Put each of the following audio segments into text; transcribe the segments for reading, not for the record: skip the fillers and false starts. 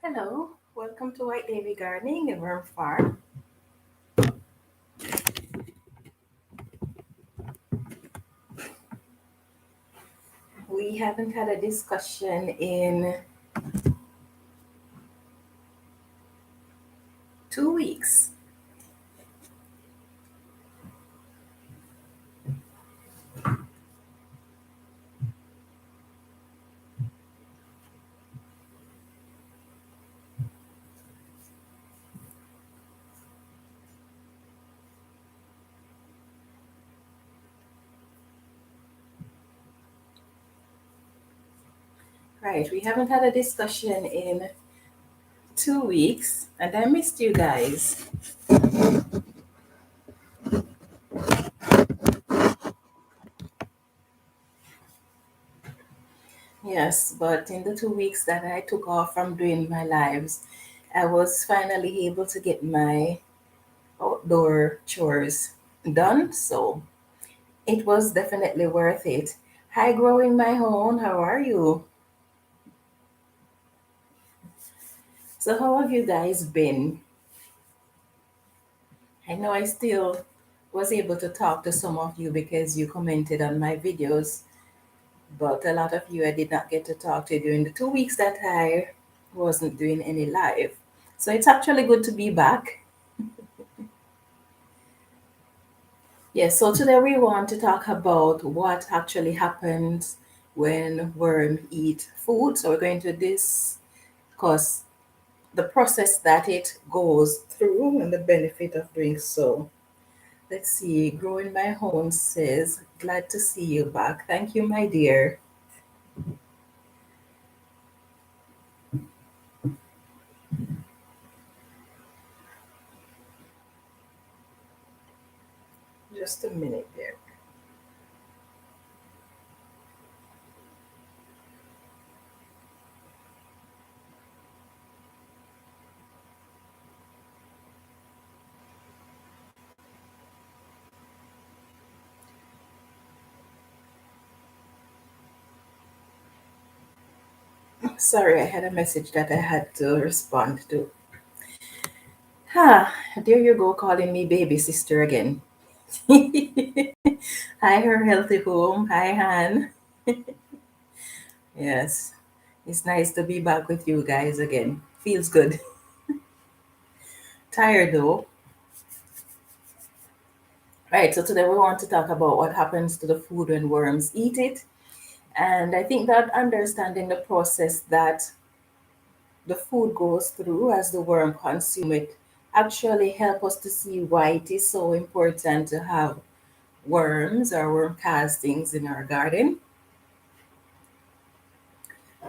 Hello, welcome to White Davy Gardening and Worm Farm. We haven't had a discussion in 2 weeks. Right, we haven't had a discussion in 2 weeks, and I missed you guys. Yes, but in the 2 weeks that I took off from doing my lives, I was finally able to get my outdoor chores done, so it was definitely worth it. Hi, Growing My Own, how are you? So, how have you guys been? I know I still was able to talk to some of you because you commented on my videos, but a lot of you I did not get to talk to during the 2 weeks that I wasn't doing any live. So it's actually good to be back. Yes, so today we want to talk about what actually happens when worms eat food. So we're going to discuss the process that it goes through and the benefit of doing so. Let's see. Growing My Own says, glad to see you back. Thank you, my dear. Just a minute there. Sorry, I had a message that I had to respond to. There you go, calling me baby sister again. Hi, her healthy home. Hi, Han. Yes, it's nice to be back with you guys again. Feels good. Tired though. Right, so today we want to talk about what happens to the food when worms eat it. And I think that understanding the process that the food goes through as the worm consume it actually help us to see why it is so important to have worms or worm castings in our garden.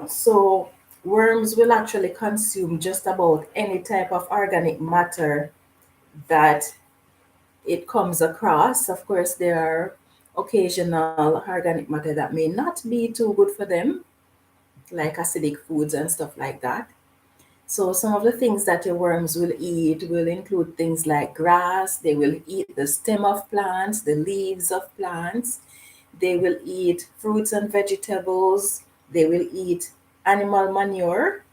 So worms will actually consume just about any type of organic matter that it comes across. Of course, there are occasional organic matter that may not be too good for them, like acidic foods and stuff like that. So some of the things that your worms will eat will include things like grass. They will eat the stem of plants, the leaves of plants. They will eat fruits and vegetables. They will eat animal manure.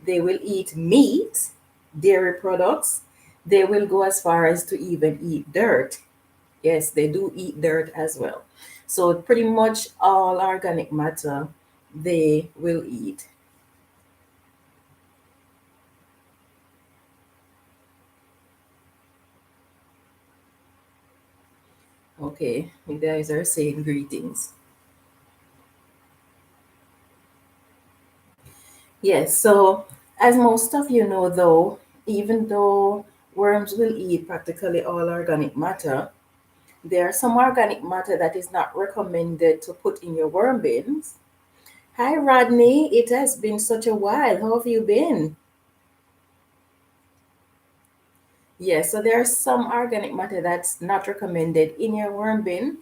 They will eat meat, dairy products. They will go as far as to even eat dirt. Yes, they do eat dirt as well. So pretty much all organic matter they will eat. Okay, you guys are saying greetings. Yes, so as most of you know, though, even though worms will eat practically all organic matter, there are some organic matter that is not recommended to put in your worm bins. Hi, Rodney. It has been such a while. How have you been? Yes, so there's some organic matter that's not recommended in your worm bin,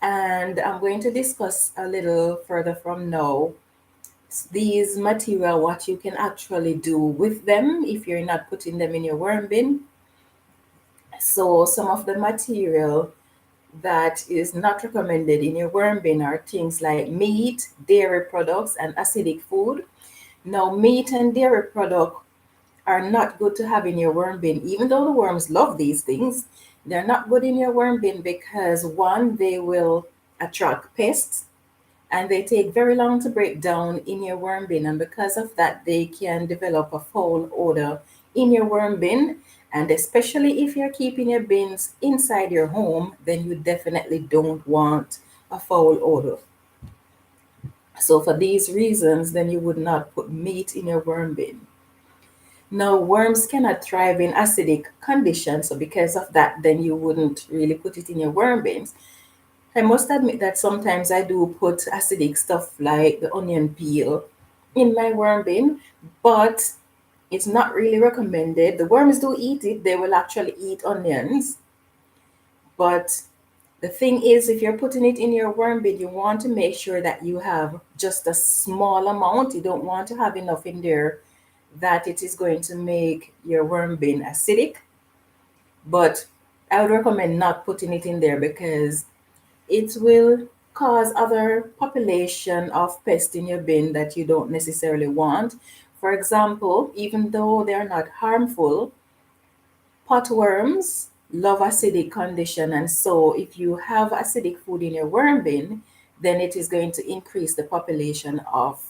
and I'm going to discuss a little further from now these material, what you can actually do with them if you're not putting them in your worm bin. So some of the material that is not recommended in your worm bin are things like meat, dairy products, and acidic food. Now, meat and dairy product are not good to have in your worm bin. Even though the worms love these things, they're not good in your worm bin because one, they will attract pests and they take very long to break down in your worm bin. And because of that, they can develop a foul odor in your worm bin. And especially if you're keeping your bins inside your home, then you definitely don't want a foul odor. So for these reasons, then you would not put meat in your worm bin. Now, worms cannot thrive in acidic conditions, so because of that, then you wouldn't really put it in your worm bins. I must admit that sometimes I do put acidic stuff like the onion peel in my worm bin, but it's not really recommended. The worms do eat it, they will actually eat onions, but the thing is, if you're putting it in your worm bin, you want to make sure that you have just a small amount. You don't want to have enough in there that it is going to make your worm bin acidic. But I would recommend not putting it in there because it will cause other population of pests in your bin that you don't necessarily want. For example, even though they are not harmful, potworms love acidic condition, and so if you have acidic food in your worm bin, then it is going to increase the population of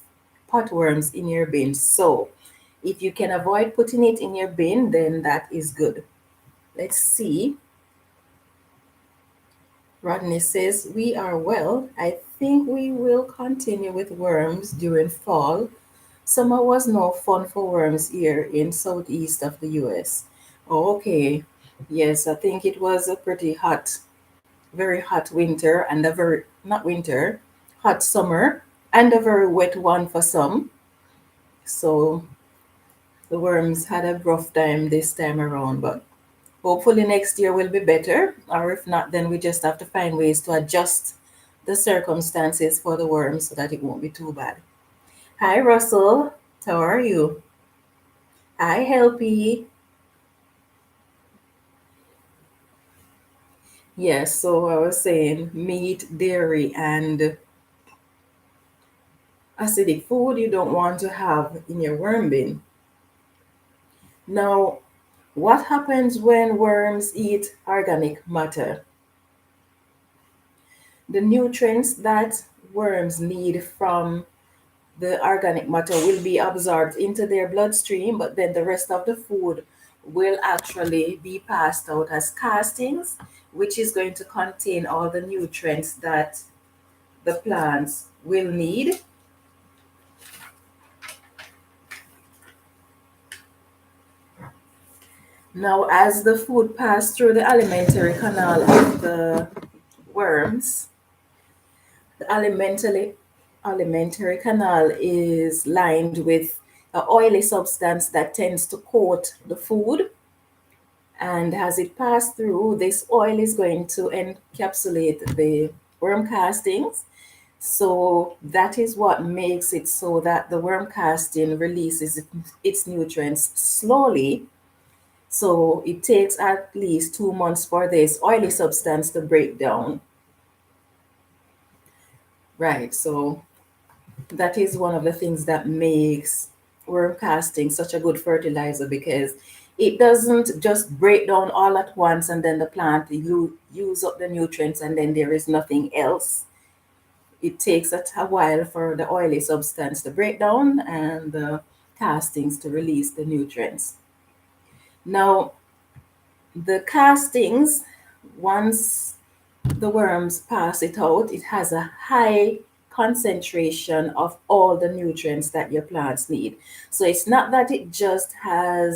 potworms in your bin. So if you can avoid putting it in your bin, then that is good. Let's see. Rodney says, we are well. I think we will continue with worms during fall. Summer was no fun for worms here in southeast of the US. Oh, okay. Yes, I think it was a pretty hot, very hot winter and a very, not winter, hot summer and a very wet one for some. So the worms had a rough time this time around, but hopefully next year will be better. Or if not, then we just have to find ways to adjust the circumstances for the worms so that it won't be too bad. Hi, Russell. How are you? Hi, Helpy. Yes, so I was saying meat, dairy, and acidic food you don't want to have in your worm bin. Now, what happens when worms eat organic matter? The nutrients that worms need from the organic matter will be absorbed into their bloodstream, but then the rest of the food will actually be passed out as castings, which is going to contain all the nutrients that the plants will need. Now, as the food passes through the alimentary canal of the worms, the alimentary canal is lined with an oily substance that tends to coat the food. And as it passes through, this oil is going to encapsulate the worm castings. So that is what makes it so that the worm casting releases its nutrients slowly. So it takes at least 2 months for this oily substance to break down. Right. So that is one of the things that makes worm casting such a good fertilizer because it doesn't just break down all at once and then the plant use up the nutrients and then there is nothing else. It takes a while for the oily substance to break down and the castings to release the nutrients. Now, the castings, once the worms pass it out, it has a high concentration of all the nutrients that your plants need. So it's not that it just have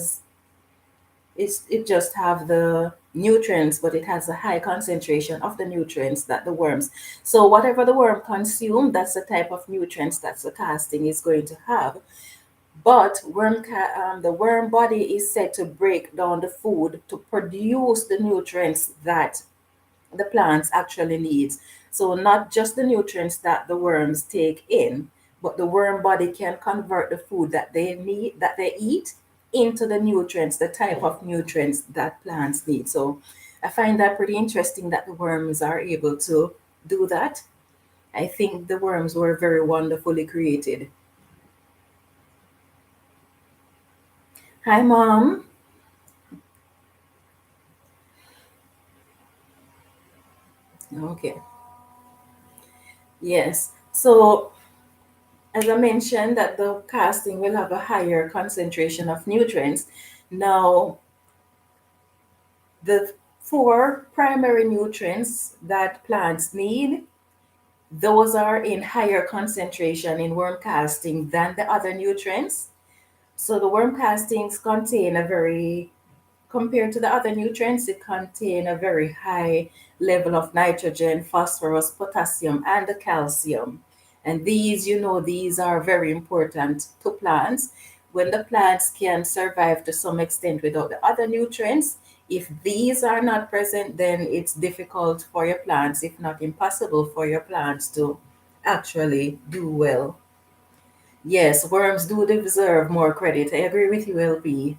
the nutrients, but it has a high concentration of the nutrients that the worms. So whatever the worm consume, that's the type of nutrients that the casting is going to have. But the worm body is said to break down the food to produce the nutrients that the plants actually needs. So not just the nutrients that the worms take in, but the worm body can convert the food that they need, that they eat, into the nutrients, the type of nutrients that plants need. So I find that pretty interesting that the worms are able to do that. I think the worms were very wonderfully created. Hi, Mom. Okay. Yes. So, as I mentioned, that the casting will have a higher concentration of nutrients. Now, the four primary nutrients that plants need, those are in higher concentration in worm casting than the other nutrients. So the worm castings contain a very, compared to the other nutrients, it contain a very high level of nitrogen, phosphorus, potassium, and the calcium. And these, these are very important to plants. When the plants can survive to some extent without the other nutrients, if these are not present, then it's difficult for your plants, if not impossible for your plants to actually do well. Yes, worms do deserve more credit. I agree with you, LP.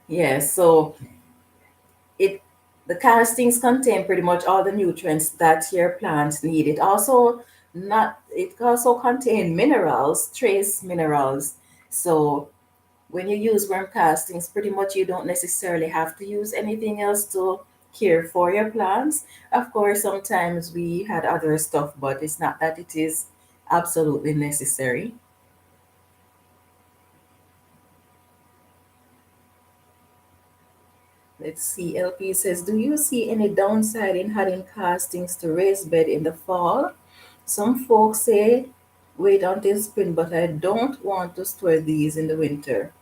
Yes, so it the castings contain pretty much all the nutrients that your plants need. It also contain minerals, trace minerals. So when you use worm castings, pretty much you don't necessarily have to use anything else to care for your plants. Of course, sometimes we had other stuff, but it's not that it is absolutely necessary. Let's see. LP says, do you see any downside in adding castings to raised bed in the fall? Some folks say wait until spring, but I don't want to store these in the winter.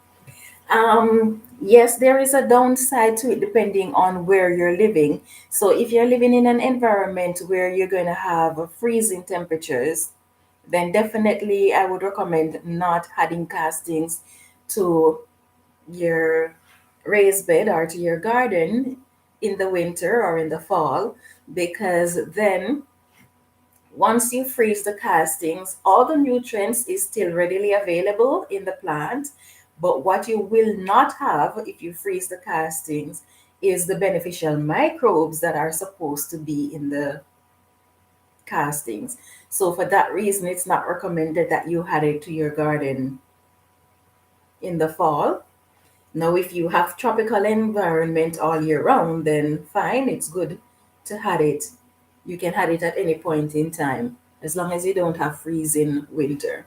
Yes, there is a downside to it depending on where you're living. So if you're living in an environment where you're going to have freezing temperatures, then definitely I would recommend not adding castings to your raised bed or to your garden in the winter or in the fall, because then once you freeze the castings, all the nutrients is still readily available in the plant. But what you will not have if you freeze the castings is the beneficial microbes that are supposed to be in the castings. So for that reason, it's not recommended that you add it to your garden in the fall. Now, if you have tropical environment all year round, then fine, it's good to have it. You can have it at any point in time, as long as you don't have freezing winter.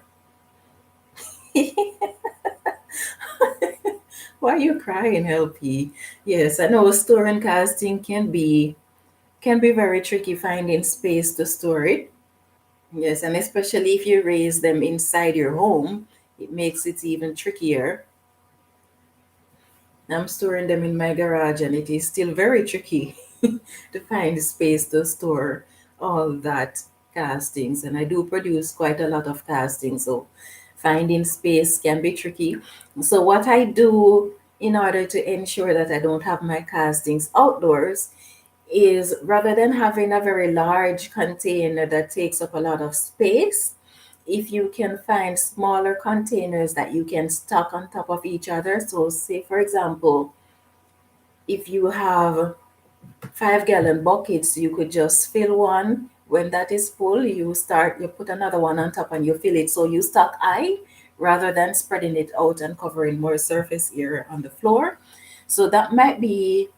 Why are you crying, LP? Yes, I know storing casting can be very tricky finding space to store it. Yes, and especially if you raise them inside your home, it makes it even trickier. I'm storing them in my garage and it is still very tricky to find space to store all that castings. And I do produce quite a lot of castings, so finding space can be tricky. So, what I do in order to ensure that I don't have my castings outdoors is, rather than having a very large container that takes up a lot of space, if you can find smaller containers that you can stack on top of each other. So, say for example, if you have 5 gallon buckets, you could just fill one. When that is full, you put another one on top and you fill it. So you stack high rather than spreading it out and covering more surface area on the floor. So that might be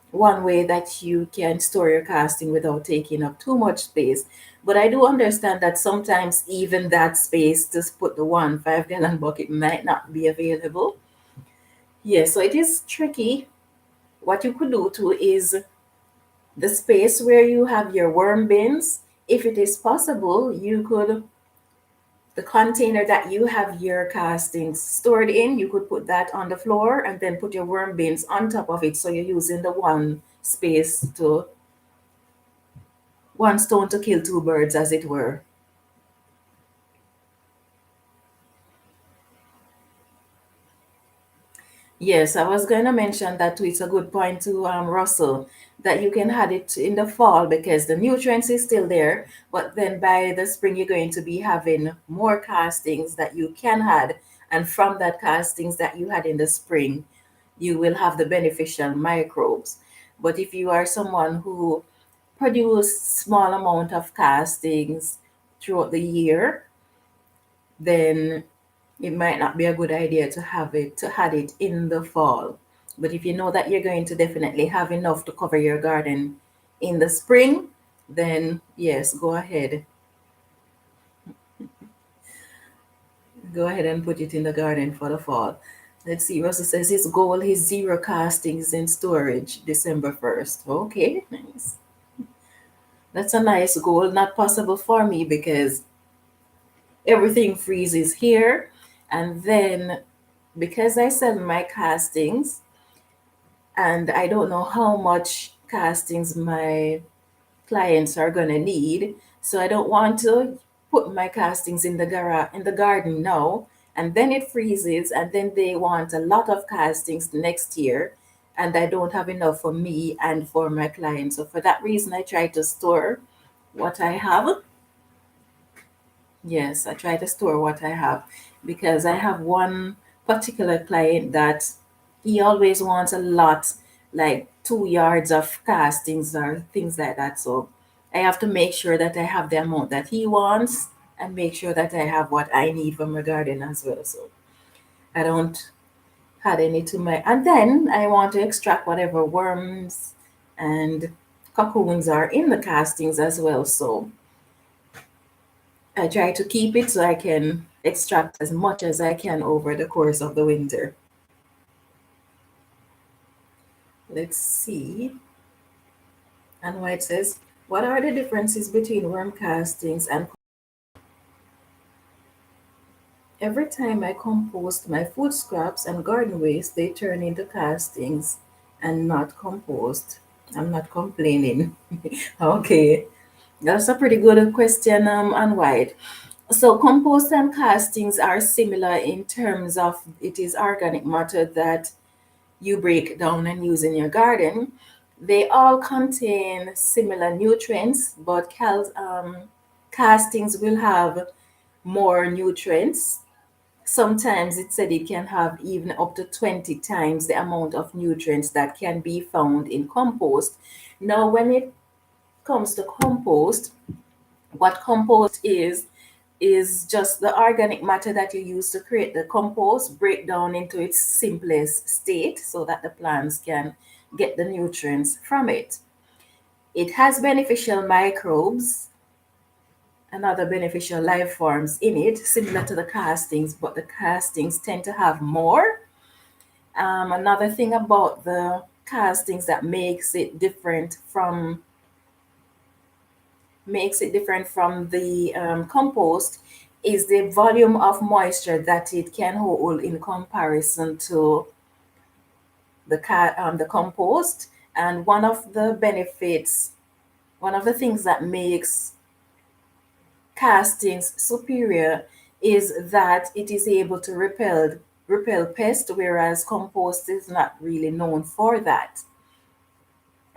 one way that you can store your casting without taking up too much space. But I do understand that sometimes even that space to put the 1 5 gallon bucket might not be available. Yeah, so it is tricky. What you could do too is the space where you have your worm bins, if it is possible, you could, the container that you have your castings stored in, you could put that on the floor and then put your worm bins on top of it. So you're using the one stone to kill two birds, as it were. Yes, I was going to mention that too. It's a good point to Russell, that you can have it in the fall because the nutrients is still there, but then by the spring you're going to be having more castings that you can add, and from that castings that you had in the spring, you will have the beneficial microbes. But if you are someone who produce small amount of castings throughout the year, then it might not be a good idea to had it in the fall. But if you know that you're going to definitely have enough to cover your garden in the spring, then yes, go ahead and put it in the garden for the fall. Let's see. Russell says his goal is zero castings in storage December 1st. Okay, nice. That's a nice goal. Not possible for me because everything freezes here. And then because I sell my castings and I don't know how much castings my clients are gonna need. So I don't want to put my castings in the in the garden now, and then it freezes, and then they want a lot of castings next year, and I don't have enough for me and for my clients. So for that reason, I try to store what I have. Yes, I try to store what I have because I have one particular client that he always wants a lot, like 2 yards of castings or things like that. So I have to make sure that I have the amount that he wants and make sure that I have what I need for my garden as well. So I don't add any to my, and then I want to extract whatever worms and cocoons are in the castings as well. So I try to keep it so I can extract as much as I can over the course of the winter. Let's see. And White says, what are the differences between worm castings and every time I compost my food scraps and garden waste, they turn into castings and not compost. I'm not complaining. Okay. That's a pretty good question, and White. So compost and castings are similar in terms of it is organic matter that you break down and use in your garden. They all contain similar nutrients, but castings will have more nutrients. Sometimes it said it can have even up to 20 times the amount of nutrients that can be found in compost. Now, when it comes to compost, what compost is just the organic matter that you use to create the compost break down into its simplest state so that the plants can get the nutrients from it. It has beneficial microbes and other beneficial life forms in it, similar to the castings, but the castings tend to have more. Another thing about the castings that makes it different from the compost is the volume of moisture that it can hold in comparison to the compost. And one of the things that makes castings superior is that it is able to repel pests, whereas compost is not really known for that.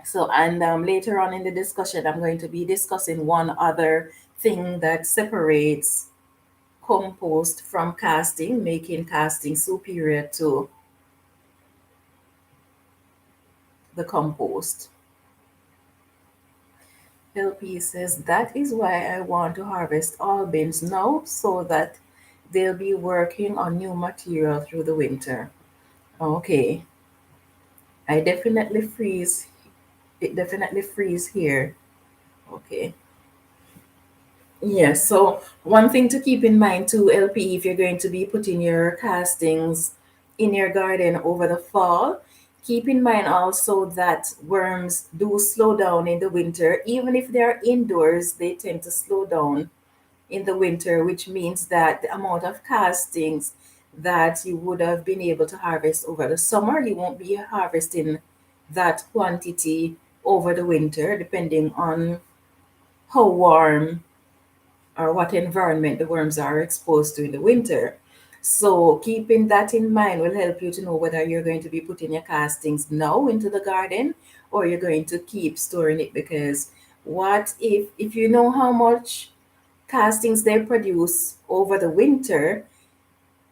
So, and later on in the discussion, I'm going to be discussing one other thing that separates compost from casting, making casting superior to the compost. LP says that is why I want to harvest all bins now so that they'll be working on new material through the winter. Okay, I definitely freeze. It definitely freeze here. Okay. Yes, so one thing to keep in mind too, LP, if you're going to be putting your castings in your garden over the fall, keep in mind also that worms do slow down in the winter. Even if they're indoors, they tend to slow down in the winter, which means that the amount of castings that you would have been able to harvest over the summer, you won't be harvesting that quantity over the winter, depending on how warm or what environment the worms are exposed to in the winter. So, keeping that in mind will help you to know whether you're going to be putting your castings now into the garden or you're going to keep storing it. Because what if you know how much castings they produce over the winter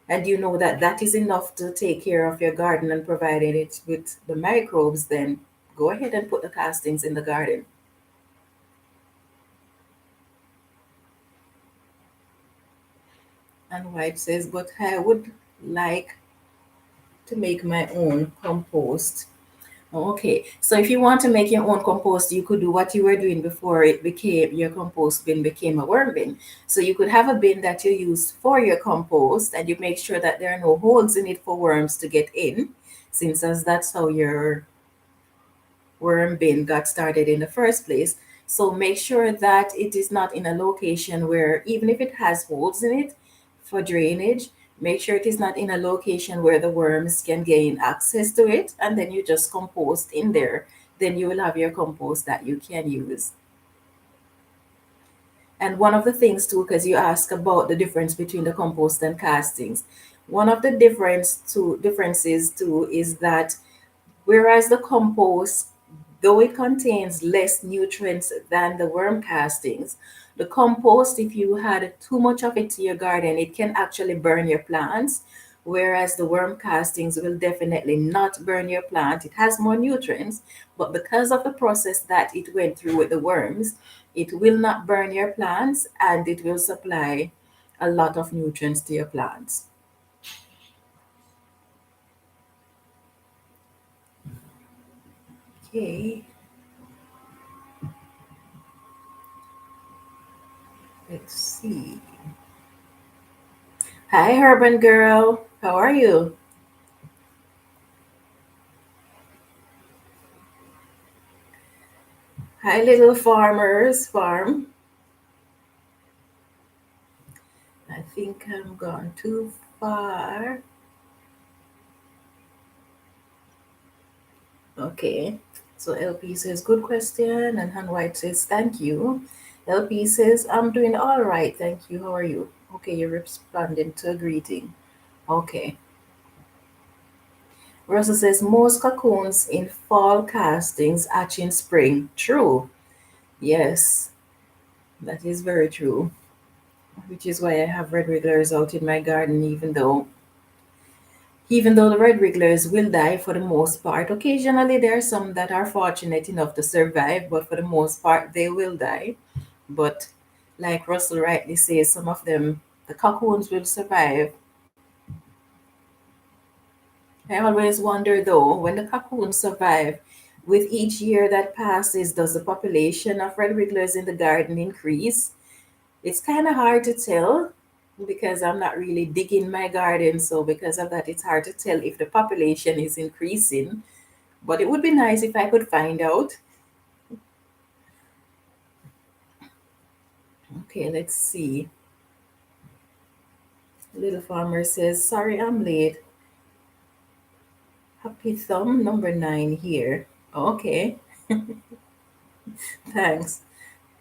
and you know that that is enough to take care of your garden and providing it with the microbes, then go ahead and put the castings in the garden. And White says, but I would like to make my own compost. Okay, so if you want to make your own compost, you could do what you were doing before it became your compost bin became a worm bin. So you could have a bin that you use for your compost and you make sure that there are no holes in it for worms to get in, since as that's how your worm bin got started in the first place. So make sure that it is not in a location where, even if it has holes in it for drainage, make sure it is not in a location where the worms can gain access to it. And then you just compost in there. Then you will have your compost that you can use. And one of the things too, because you ask about the difference between the compost and castings, one of the differences too is that whereas the compost, though it contains less nutrients than the worm castings, the compost, if you had too much of it to your garden, it can actually burn your plants. Whereas the worm castings will definitely not burn your plant. It has more nutrients, but because of the process that it went through with the worms, it will not burn your plants and it will supply a lot of nutrients to your plants. Okay, let's see. Hi, Urban Girl. How are you? Hi, Little Farmers Farm. I think I'm gone too far. Okay. So LP says, good question. And Han White says, thank you. LP says, I'm doing all right. Thank you. How are you? Okay, you're responding to a greeting. Okay. Russell says, most cocoons in fall castings hatch in spring. True. Yes, that is very true. Which is why I have red wigglers out in my garden, even though the red wigglers will die for the most part. Occasionally there are some that are fortunate enough to survive, but for the most part they will die. But like Russell rightly says, some of them, the cocoons will survive. I always wonder though, when the cocoons survive, with each year that passes, does the population of red wigglers in the garden increase? It's kind of hard to tell because I'm not really digging my garden. So, because of that, it's hard to tell if the population is increasing. But it would be nice if I could find out. Okay, let's see. Little Farmer says, sorry I'm late. Happy thumb number 9 here. Okay, thanks.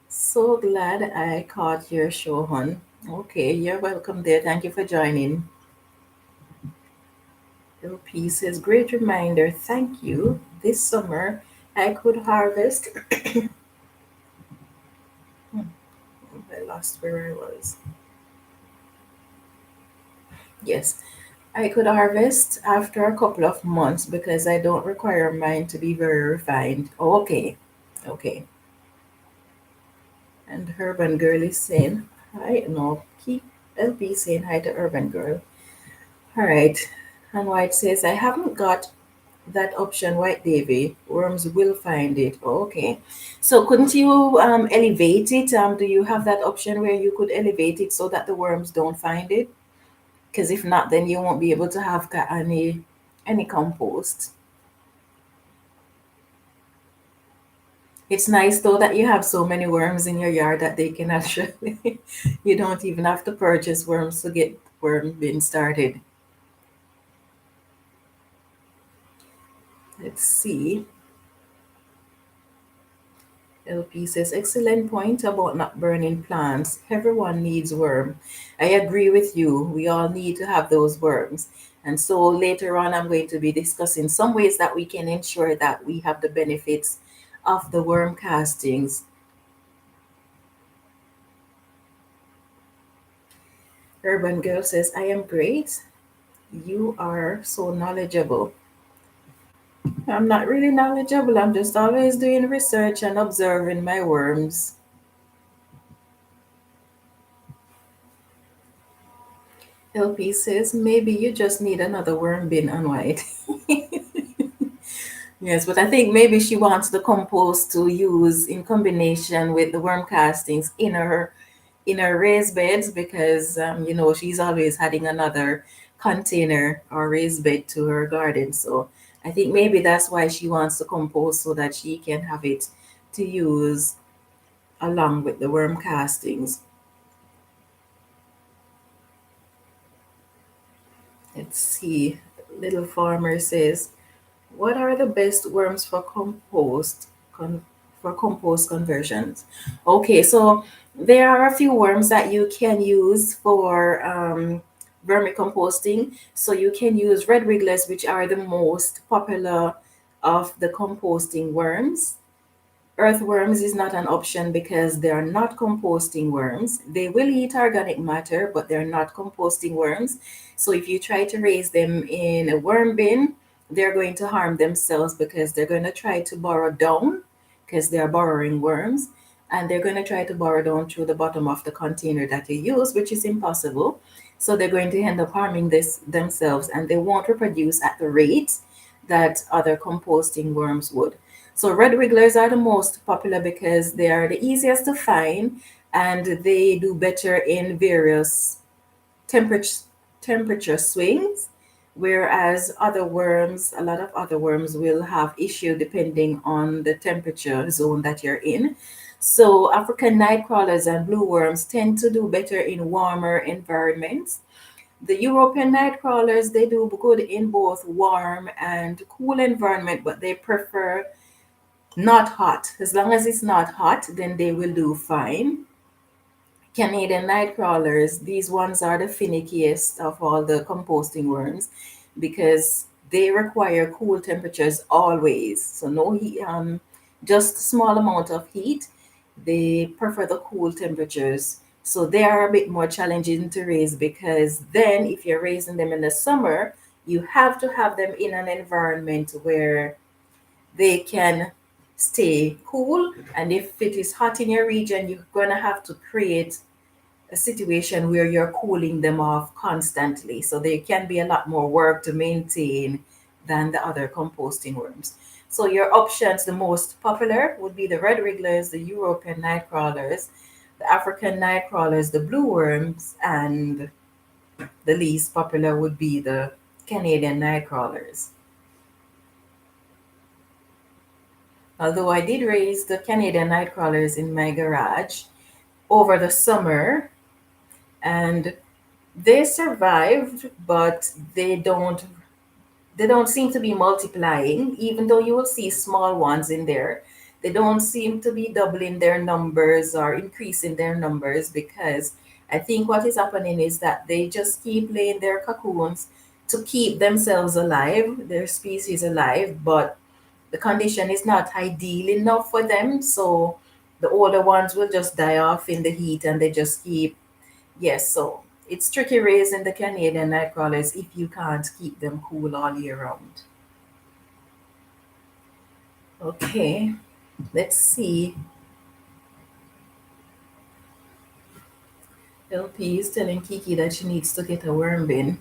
So glad I caught your show, hon. Okay, you're welcome there. Thank you for joining. Little P says, great reminder. Thank you. This summer I could harvest. I lost where I was. Yes, I could harvest after a couple of months because I don't require mine to be very refined. Okay, okay. And Urban Girl is saying hi. No, keep LP saying hi to Urban Girl. All right. And White says, I haven't got that option, White Davy. Worms will find it. Okay. So couldn't you elevate it? Do you have that option where you could elevate it so that the worms don't find it? Because if not, then you won't be able to have any compost. It's nice though that you have so many worms in your yard that they can actually you don't even have to purchase worms to get worm bin started. Let's see. LP says, excellent point about not burning plants. Everyone needs worm. I agree with you. We all need to have those worms. And so later on, I'm going to be discussing some ways that we can ensure that we have the benefits of the worm castings. Urban Girl says, I am great. You are so knowledgeable. I'm not really knowledgeable. I'm just always doing research and observing my worms. LP says maybe you just need another worm bin on white. Yes, but I think maybe she wants the compost to use in combination with the worm castings in her raised beds because she's always adding another container or raised bed to her garden. So I think maybe that's why she wants the compost so that she can have it to use along with the worm castings. Let's see. Little Farmer says, "What are the best worms for compost conversions?" Okay, so there are a few worms that you can use for vermicomposting. So you can use red wigglers, which are the most popular of the composting worms. Earthworms is not an option because they are not composting worms. They will eat organic matter, but they're not composting worms. So if you try to raise them in a worm bin, they're going to harm themselves because they're going to try to burrow down because they're burrowing worms. And they're going to try to burrow down through the bottom of the container that you use, which is impossible. So they're going to end up harming this themselves and they won't reproduce at the rate that other composting worms would. So red wigglers are the most popular because they are the easiest to find and they do better in various temperature temperature swings, whereas other worms, a lot of other worms will have issue depending on the temperature zone that you're in. So African nightcrawlers and blue worms tend to do better in warmer environments. The European nightcrawlers, they do good in both warm and cool environment, but they prefer not hot. As long as it's not hot, then they will do fine. Canadian nightcrawlers, these ones are the finickiest of all the composting worms because they require cool temperatures always. So no heat, just small amount of heat. They prefer the cool temperatures. So they are a bit more challenging to raise because then if you're raising them in the summer, you have to have them in an environment where they can stay cool. And if it is hot in your region, you're going to have to create a situation where you're cooling them off constantly. So there can be a lot more work to maintain than the other composting worms. So your options, the most popular would be the red wrigglers, the European nightcrawlers, the African nightcrawlers, the blue worms, and the least popular would be the Canadian nightcrawlers. Although I did raise the Canadian nightcrawlers in my garage over the summer, and they survived, but they don't seem to be multiplying, even though you will see small ones in there. They don't seem to be doubling their numbers or increasing their numbers because I think what is happening is that they just keep laying their cocoons to keep themselves alive, their species alive, but the condition is not ideal enough for them. So the older ones will just die off in the heat and they just keep. Yes, so it's tricky raising the Canadian nightcrawlers if you can't keep them cool all year round. Okay, let's see. LP is telling Kiki that she needs to get a worm bin.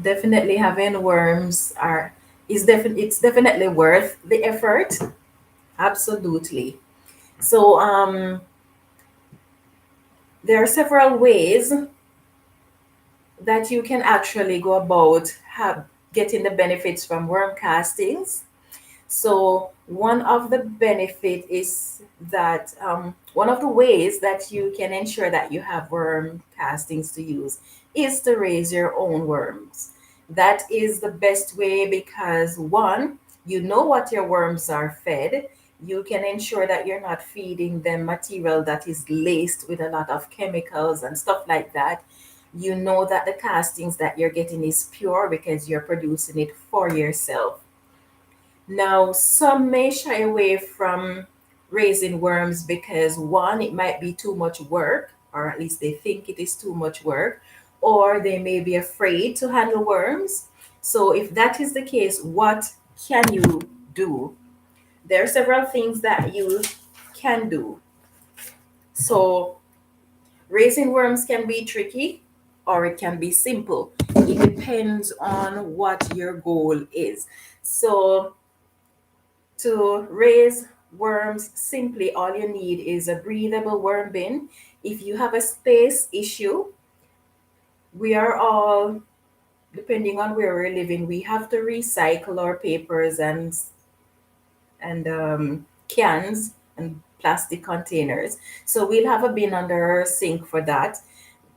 Definitely having worms are it's definitely worth the effort. Absolutely. So there are several ways that you can actually go about getting the benefits from worm castings. So one of the benefit is that one of the ways that you can ensure that you have worm castings to use is to raise your own worms. That is the best way because one, you know what your worms are fed. You can ensure that you're not feeding them material that is laced with a lot of chemicals and stuff like that. You know that the castings that you're getting is pure because you're producing it for yourself. Now, some may shy away from raising worms because one, it might be too much work, or at least they think it is too much work, or they may be afraid to handle worms. So, if that is the case, what can you do? There are several things that you can do. So, Raising worms can be tricky or it can be simple. It depends on what your goal is. So, to raise worms simply, all you need is a breathable worm bin. If you have a space issue, we are all, depending on where we're living, we have to recycle our papers and cans and plastic containers. So we'll have a bin under our sink for that.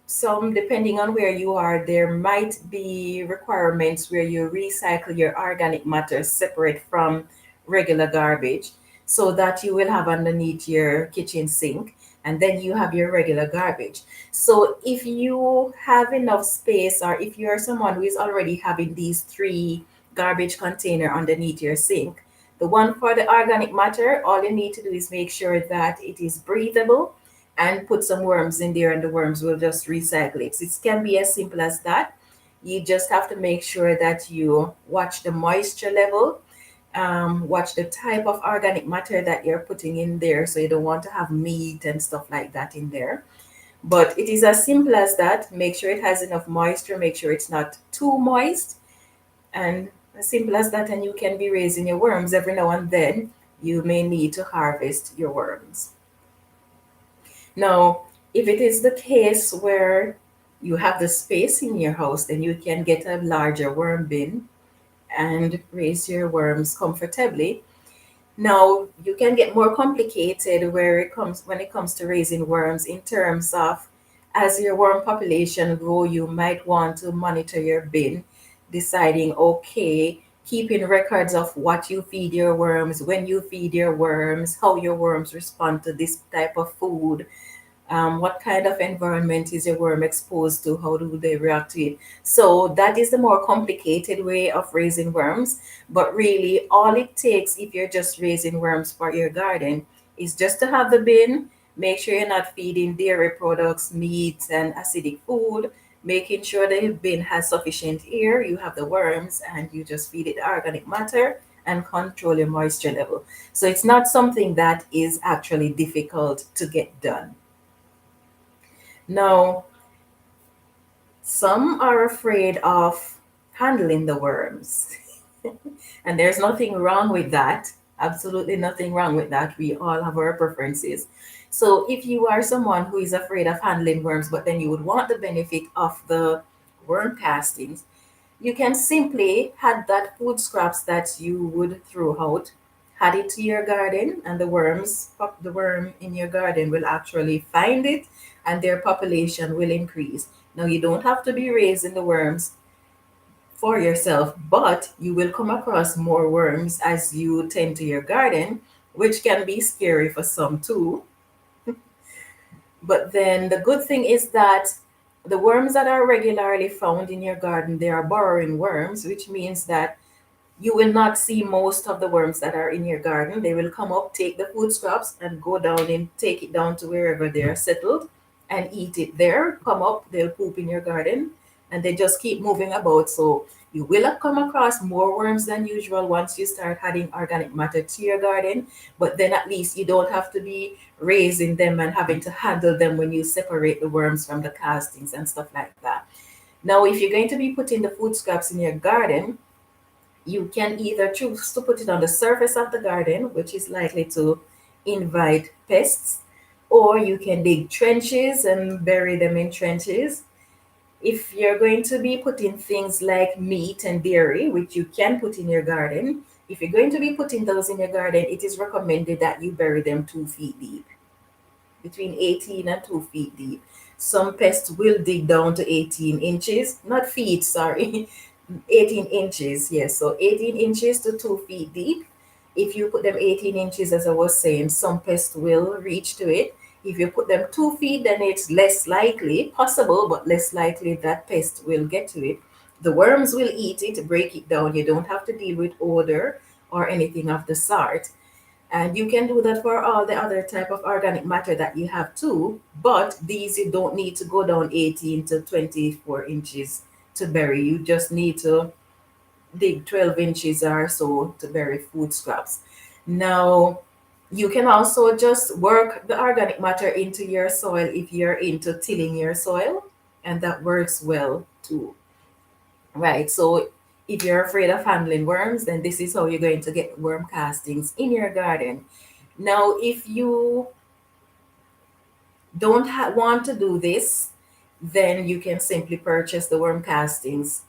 Some, depending on where you are, there might be requirements where you recycle your organic matter separate from regular garbage, so that you will have underneath your kitchen sink, and then you have your regular garbage. So if you have enough space, or if you are someone who is already having these three garbage container underneath your sink, the one for the organic matter, all you need to do is make sure that it is breathable and put some worms in there, and the worms will just recycle it. It can be as simple as that. You just have to make sure that you watch the moisture level, watch the type of organic matter that you're putting in there. So you don't want to have meat and stuff like that in there. But it is as simple as that. Make sure it has enough moisture, make sure it's not too moist, and as simple as that. And you can be raising your worms. Every now and then, you may need to harvest your worms. Now, if it is the case where you have the space in your house, then you can get a larger worm bin and raise your worms comfortably. Now, you can get more complicated when it comes to raising worms, in terms of, as your worm population grow, you might want to monitor your bin, deciding, okay, keeping records of what you feed your worms, when you feed your worms, how your worms respond to this type of food, what kind of environment is your worm exposed to, how do they react to it. So that is the more complicated way of raising worms. But really, all it takes, if you're just raising worms for your garden, is just to have the bin. Make sure you're not feeding dairy products, meat, and acidic food. Making sure the bin has sufficient air, you have the worms, and you just feed it organic matter and control your moisture level. So it's not something that is actually difficult to get done. Now, some are afraid of handling the worms. And there's nothing wrong with that. Absolutely nothing wrong with that. We all have our preferences. So if you are someone who is afraid of handling worms, but then you would want the benefit of the worm castings, you can simply add that food scraps that you would throw out, add it to your garden, and the worm in your garden will actually find it, and their population will increase. Now, you don't have to be raising the worms for yourself, but you will come across more worms as you tend to your garden, which can be scary for some too. But then the good thing is that the worms that are regularly found in your garden, they are burrowing worms, which means that you will not see most of the worms that are in your garden. They will come up, take the food scraps, and go down and take it down to wherever they are settled and eat it there. Come up, they'll poop in your garden, and they just keep moving about. So you will have come across more worms than usual once you start adding organic matter to your garden. But then at least you don't have to be raising them and having to handle them when you separate the worms from the castings and stuff like that. Now, if you're going to be putting the food scraps in your garden, you can either choose to put it on the surface of the garden, which is likely to invite pests, or you can dig trenches and bury them in trenches. If you're going to be putting things like meat and dairy, which you can put in your garden, if you're going to be putting those in your garden, it is recommended that you bury them 2 feet deep, between 18 and 2 feet deep. Some pests will dig down to 18 inches, not feet, sorry, 18 inches. Yes, so 18 inches to 2 feet deep. If you put them 18 inches, as I was saying, some pests will reach to it. If you put them 2 feet, then it's less likely, possible, but less likely that pest will get to it. The worms will eat it, break it down. You don't have to deal with odor or anything of the sort. And you can do that for all the other type of organic matter that you have too. But these, you don't need to go down 18 to 24 inches to bury. You just need to dig 12 inches or so to bury food scraps. Now, You can also just work the organic matter into your soil if you're into tilling your soil, and that works well too. Right. So if you're afraid of handling worms, then this is how you're going to get worm castings in your garden. Now, if you don't want to do this, then you can simply purchase the worm castings.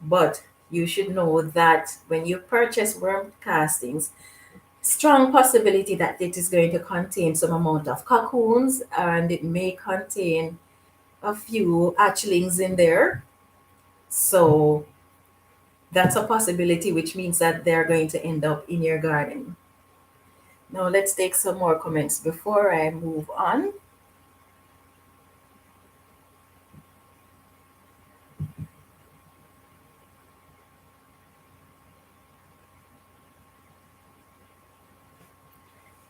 But you should know that when you purchase worm castings, strong possibility that it is going to contain some amount of cocoons, and it may contain a few hatchlings in there. So that's a possibility, which means that they're going to end up in your garden. Now, let's take some more comments before I move on.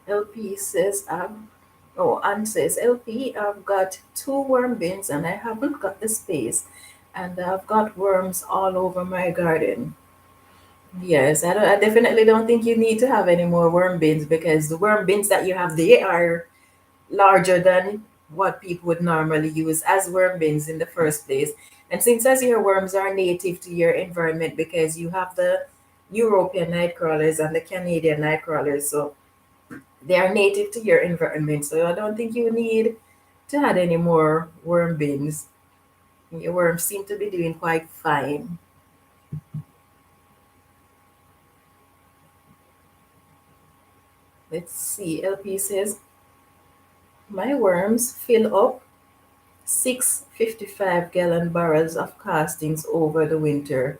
LP says, Anne says, LP, I've got two worm bins and I haven't got the space, and I've got worms all over my garden. Yes, I definitely don't think you need to have any more worm bins, because the worm bins that you have, they are larger than what people would normally use as worm bins in the first place. And since as your worms are native to your environment, because you have the European nightcrawlers and the Canadian nightcrawlers, so they are native to your environment. So I don't think you need to add any more worm bins. Your worms seem to be doing quite fine. Let's see. LP says, my worms fill up 6 55-gallon barrels of castings over the winter.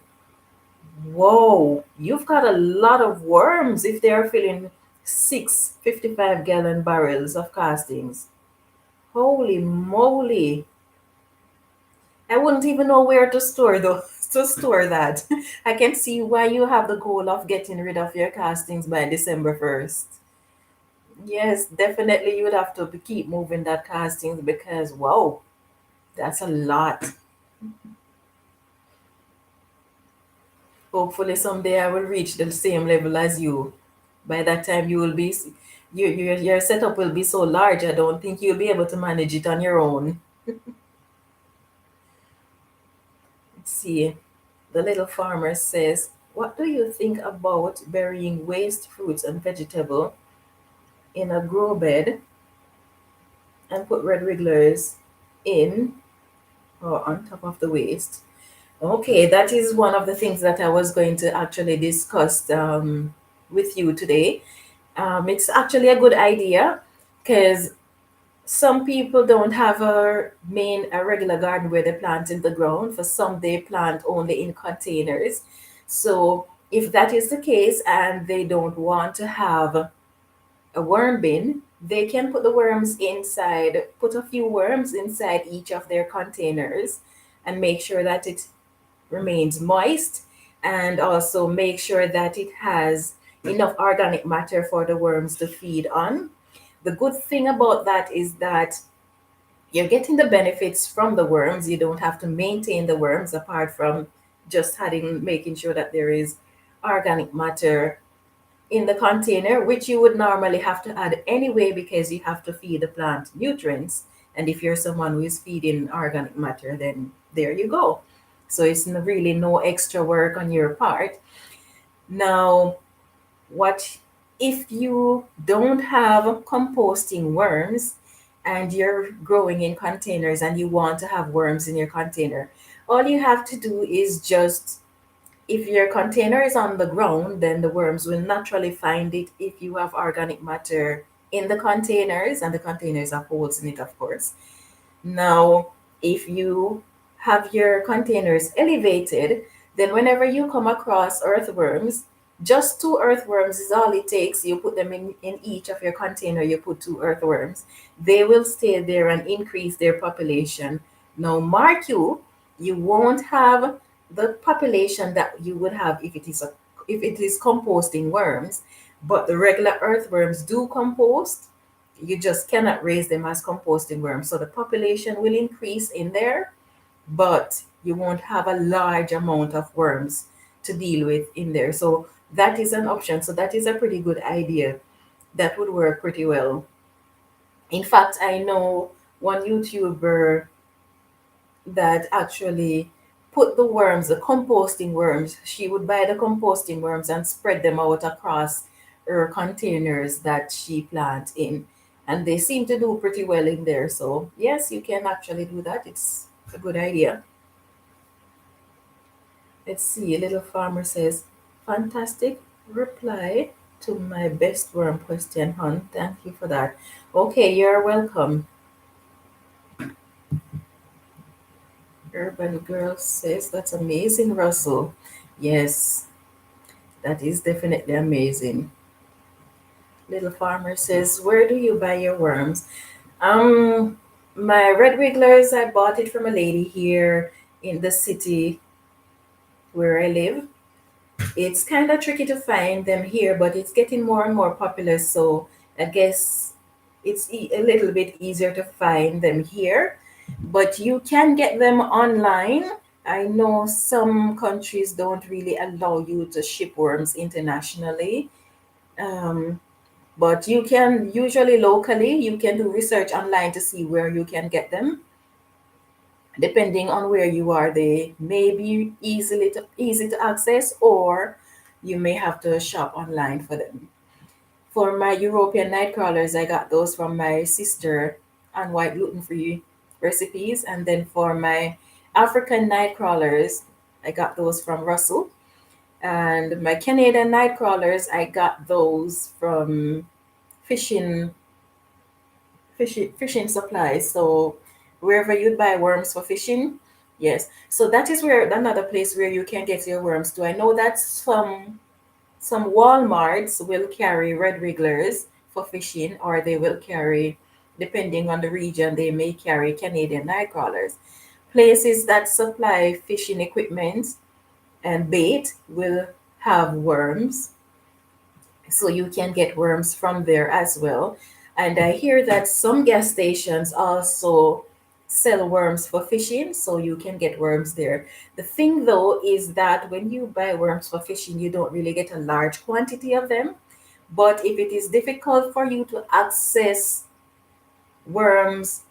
Whoa, you've got a lot of worms if they are filling 6 55-gallon barrels of castings. Holy moly. I wouldn't even know where to store though to store that. I can see why you have the goal of getting rid of your castings by December 1st. Yes, definitely you would have to keep moving that castings, because wow, that's a lot. Hopefully someday I will reach the same level as you. By that time you will be your setup will be so large, I don't think you'll be able to manage it on your own. Let's see. The little farmer says, what do you think about burying waste fruits and vegetable in a grow bed and put red wigglers in or on top of the waste? Okay, that is one of the things that I was going to actually discuss with you today. It's actually a good idea, because some people don't have a regular garden where they plant in the ground. For some, they plant only in containers. So if that is the case and they don't want to have a worm bin, they can put the worms inside, put a few worms inside each of their containers, and make sure that it remains moist, and also make sure that it has enough organic matter for the worms to feed on. The good thing about that is that you're getting the benefits from the worms. You don't have to maintain the worms, apart from just making sure that there is organic matter in the container, which you would normally have to add anyway, because you have to feed the plant nutrients. And if you're someone who is feeding organic matter, then there you go. So it's really no extra work on your part. Now, what if you don't have composting worms and you're growing in containers and you want to have worms in your container? All you have to do is just, if your container is on the ground, then the worms will naturally find it if you have organic matter in the containers, and the containers have holes in it, of course. Now, if you have your containers elevated, then whenever you come across earthworms, just two earthworms is all it takes. You put them in each of your container, you put two earthworms. They will stay there and increase their population. Now, mark you won't have the population that you would have if it is composting worms, but the regular earthworms do compost. You just cannot raise them as composting worms. So the population will increase in there, but you won't have a large amount of worms to deal with in there. So that is an option. So that is a pretty good idea. that would work pretty well. In fact, I know one YouTuber that actually put the worms, the composting worms. She would buy the composting worms and spread them out across her containers that she plant in. And they seem to do pretty well in there. So yes, you can actually do that. It's a good idea. Let's see. Little Farmer says, fantastic reply to my best worm question, hon. Thank you for that. Okay, you're welcome. Urban Girl says, that's amazing, Russell. Yes, that is definitely amazing. Little Farmer says, where do you buy your worms? Um, my red wigglers, I bought it from a lady here in the city where I live. It's kind of tricky to find them here, but it's getting more and more popular. So I guess it's a little bit easier to find them here. But you can get them online. I know some countries don't really allow you to ship worms internationally. Um, but you can usually locally, you can do research online to see where you can get them. Depending on where you are, they may be easy to access, or you may have to shop online for them. For my European night crawlers, I got those from my sister on white gluten free recipes. And then for my African night crawlers, I got those from Russell. And my Canadian night crawlers, I got those from fishing fishing supplies. So wherever you'd buy worms for fishing, yes. So that is where another place where you can get your worms too. I know that some Walmarts will carry red wrigglers for fishing, or they will carry, depending on the region, they may carry Canadian night crawlers. Places that supply fishing equipment and bait will have worms, so you can get worms from there as well. And I hear that some gas stations also sell worms for fishing, so you can get worms there. The thing though is that when you buy worms for fishing, you don't really get a large quantity of them. But if it is difficult for you to access worms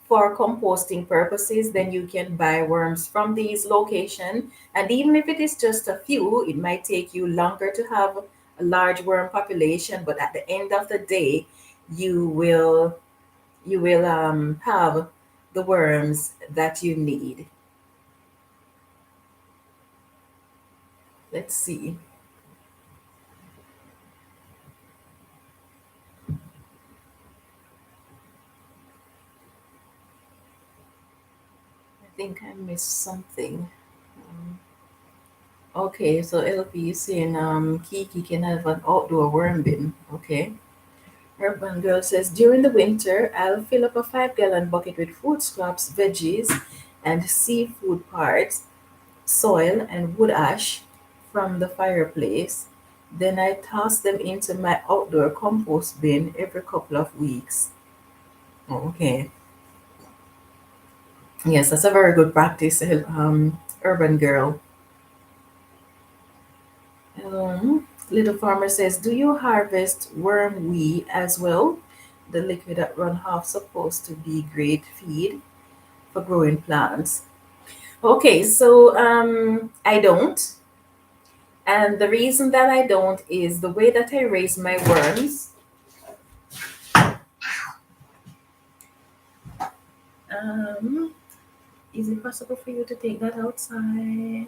for composting purposes, then you can buy worms from these locations. And even if it is just a few, it might take you longer to have a large worm population, but at the end of the day, you will have the worms that you need. Let's see. I think I missed something. Um, okay, so LP is saying Kiki can have an outdoor worm bin. Okay. Urban Girl says, during the winter, I'll fill up a 5-gallon bucket with food scraps, veggies, and seafood parts, soil, and wood ash from the fireplace. Then I toss them into my outdoor compost bin every couple of weeks. Oh, okay. Yes, that's a very good practice, Urban Girl. Little Farmer says, do you harvest worm wee as well? The liquid that run off supposed to be great feed for growing plants. Okay, so I don't. And the reason that I don't is the way that I raise my worms. Um, is it possible for you to take that outside?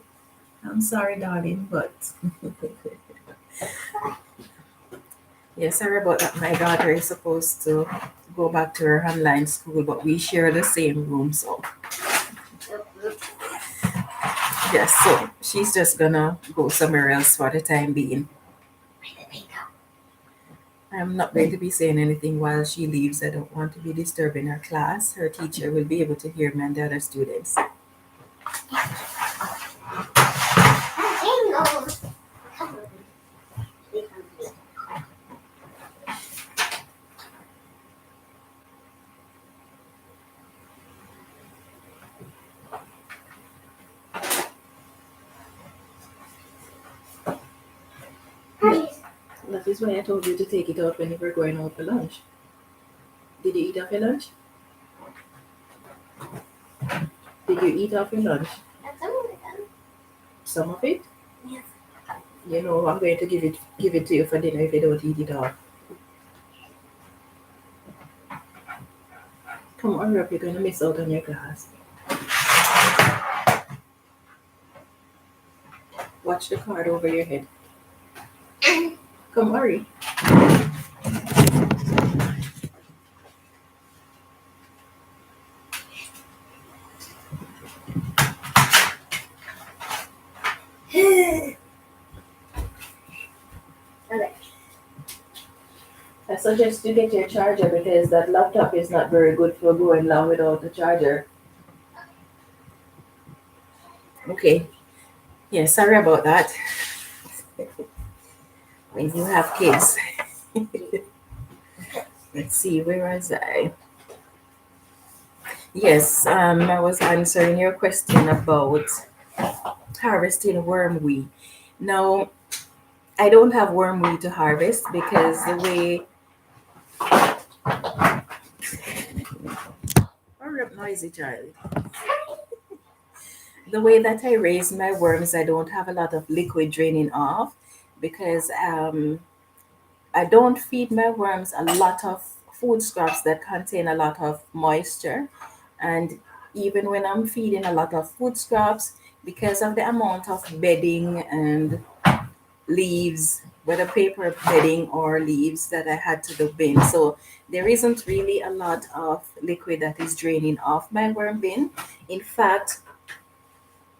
I'm sorry, darling, but yeah, sorry about that. My daughter is supposed to go back to her online school, but we share the same room, so yes, so she's just gonna go somewhere else for the time being. I'm not going to be saying anything while she leaves. I don't want to be disturbing her class. Her teacher will be able to hear me and the other students. That is why I told you to take it out when you were going out for lunch. Did you eat off your lunch? Did you eat off your lunch? Some of it? Yes. You know, I'm going to give it to you for dinner if you don't eat it off. Come on, hurry up, you're gonna miss out on your class. Watch the card over your head. Come, hurry. Alright. I suggest you get your charger because that laptop is not very good for going long without the charger. Okay. Yeah, sorry about that. When you have kids. Let's see, where was I? Yes, I was answering your question about harvesting wormweed. Now, I don't have wormweed to harvest because the way, hurry up, noisy child. The way that I raise my worms, I don't have a lot of liquid draining off because I don't feed my worms a lot of food scraps that contain a lot of moisture. And even when I'm feeding a lot of food scraps, because of the amount of bedding and leaves, whether paper bedding or leaves that I had to the bin. So there isn't really a lot of liquid that is draining off my worm bin. In fact,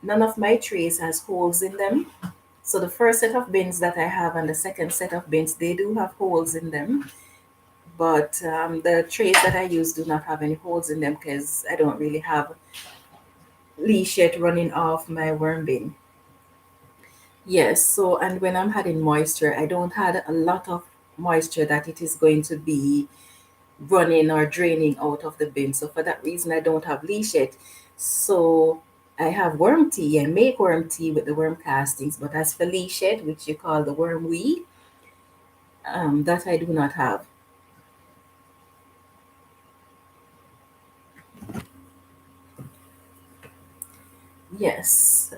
none of my trays has holes in them. So the first set of bins that I have and the second set of bins, they do have holes in them. But the trays that I use do not have any holes in them because I don't really have leash yet running off my worm bin. Yes, so and when I'm having moisture, I don't have a lot of moisture that it is going to be running or draining out of the bin. So for that reason, I don't have leash yet. So I have worm tea. I make worm tea with the worm castings, but as for leash yet, which you call the worm weed, that I do not have. Yes.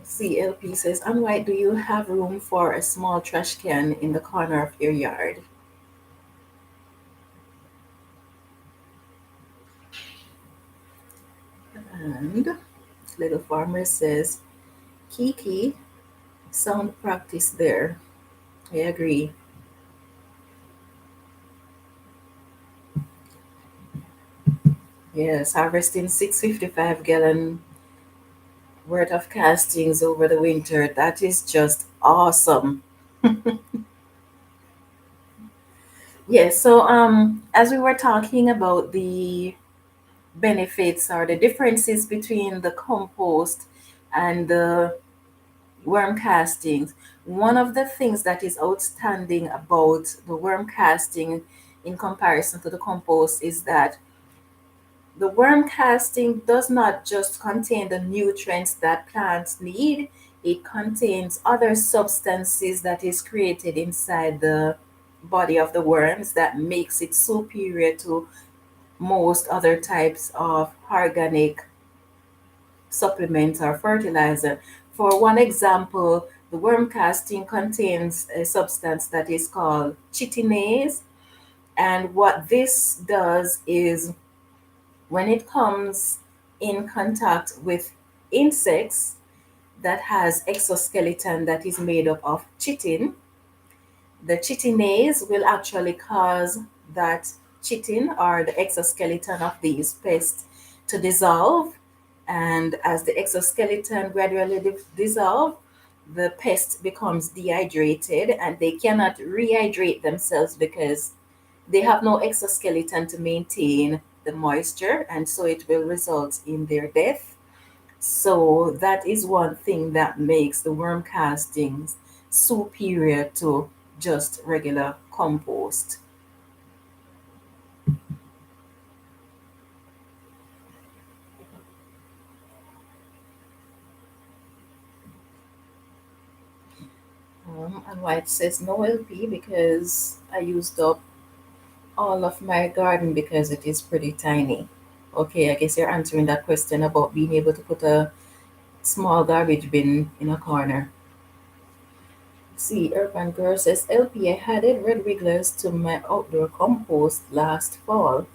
CLP says, Unwhite, do you have room for a small trash can in the corner of your yard? And Little Farmer says, Kiki, sound practice there. I agree. Yes, harvesting 655-gallon worth of castings over the winter. That is just awesome. Yes, so as we were talking about the benefits or the differences between the compost and the worm castings, one of the things that is outstanding about the worm casting in comparison to the compost is that the worm casting does not just contain the nutrients that plants need, it contains other substances that is created inside the body of the worms that makes it superior to most other types of organic supplements or fertilizer. For one example, the worm casting contains a substance that is called chitinase. And what this does is when it comes in contact with insects that has exoskeleton that is made up of chitin, the chitinase will actually cause that chitin or the exoskeleton of these pests to dissolve. And as the exoskeleton gradually dissolve, the pest becomes dehydrated and they cannot rehydrate themselves because they have no exoskeleton to maintain the moisture, and so it will result in their death. So that is one thing that makes the worm castings superior to just regular compost. And White says no LP because I used up all of my garden because it is pretty tiny. Okay, I guess you're answering that question about being able to put a small garbage bin in a corner. See, Urban Girl says LP, I added red wigglers to my outdoor compost last fall.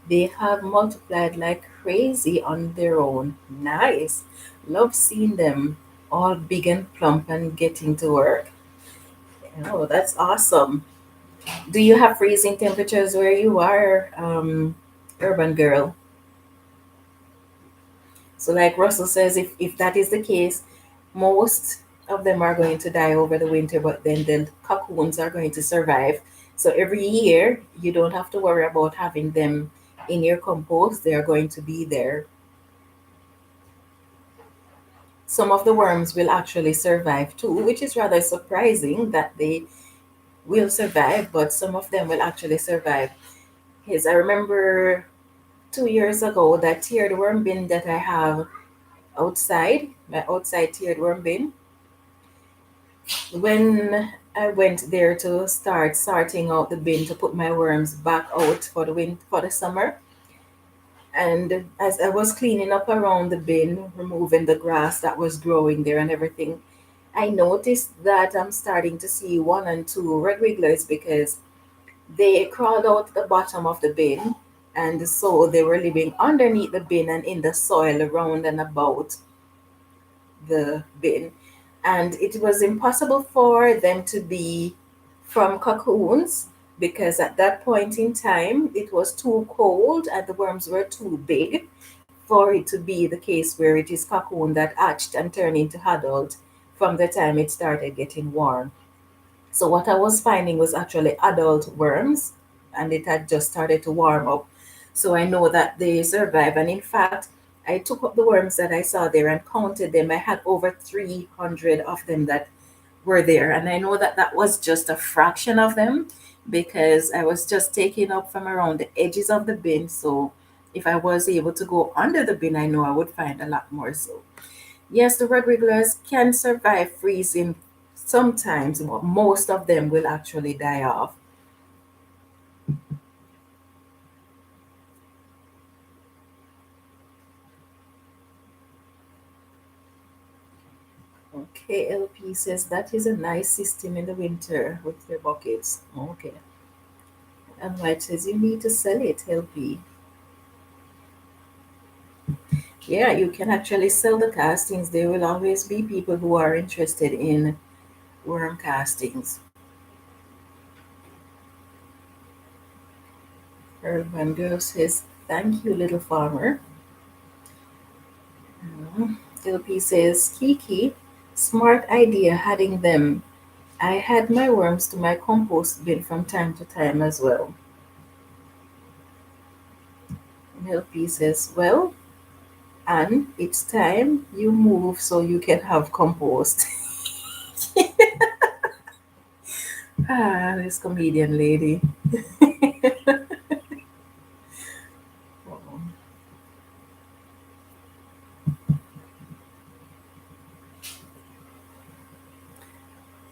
They have multiplied like crazy on their own. Nice. Love seeing them all big and plump and getting to work. Oh, that's awesome. Do you have freezing temperatures where you are, Urban Girl? So, like Russell says, if that is the case, most of them are going to die over the winter, but then the cocoons are going to survive. So, every year, you don't have to worry about having them in your compost. They are going to be there. Some of the worms will actually survive too, which is rather surprising that they will survive, but some of them will actually survive. Yes, I remember 2 years ago that tiered worm bin that I have outside, my outside tiered worm bin, when I went there to start sorting out the bin to put my worms back out for the summer, and as I was cleaning up around the bin, removing the grass that was growing there and everything, I noticed that I'm starting to see one and two red wigglers because they crawled out the bottom of the bin, and so they were living underneath the bin and in the soil around and about the bin. And it was impossible for them to be from cocoons because at that point in time it was too cold and the worms were too big for it to be the case where it is cocoon that hatched and turned into adult from the time it started getting warm. So what I was finding was actually adult worms, and it had just started to warm up. So I know that they survive. And in fact, I took up the worms that I saw there and counted them. I had over 300 of them that were there. And I know that that was just a fraction of them because I was just taking up from around the edges of the bin. So if I was able to go under the bin, I know I would find a lot more. So yes, the red wigglers can survive freezing sometimes, but most of them will actually die off. Okay, LP says that is a nice system in the winter with your buckets. Okay. And White says you need to sell it, LP. Yeah, you can actually sell the castings. There will always be people who are interested in worm castings. Urban Girl says, thank you, little farmer. LP says, Kiki, smart idea adding them. I had my worms to my compost bin from time to time as well. And LP says, well, and it's time you move so you can have compost. Ah, this comedian lady.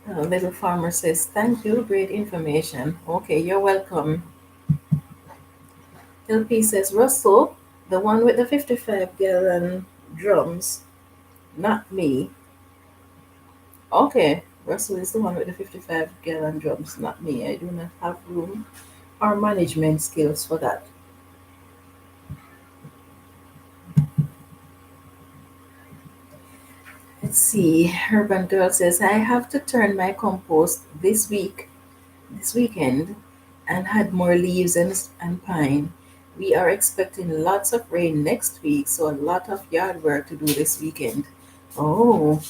Little farmer says, thank you, great information. Okay, you're welcome. LP says, Russell, the one with the 55-gallon drums, not me. Okay, Russell is the one with the 55-gallon drums, not me. I do not have room or management skills for that. Let's see. Urban Girl says, I have to turn my compost this weekend, and had more leaves and pine. We are expecting lots of rain next week, so a lot of yard work to do this weekend. Oh,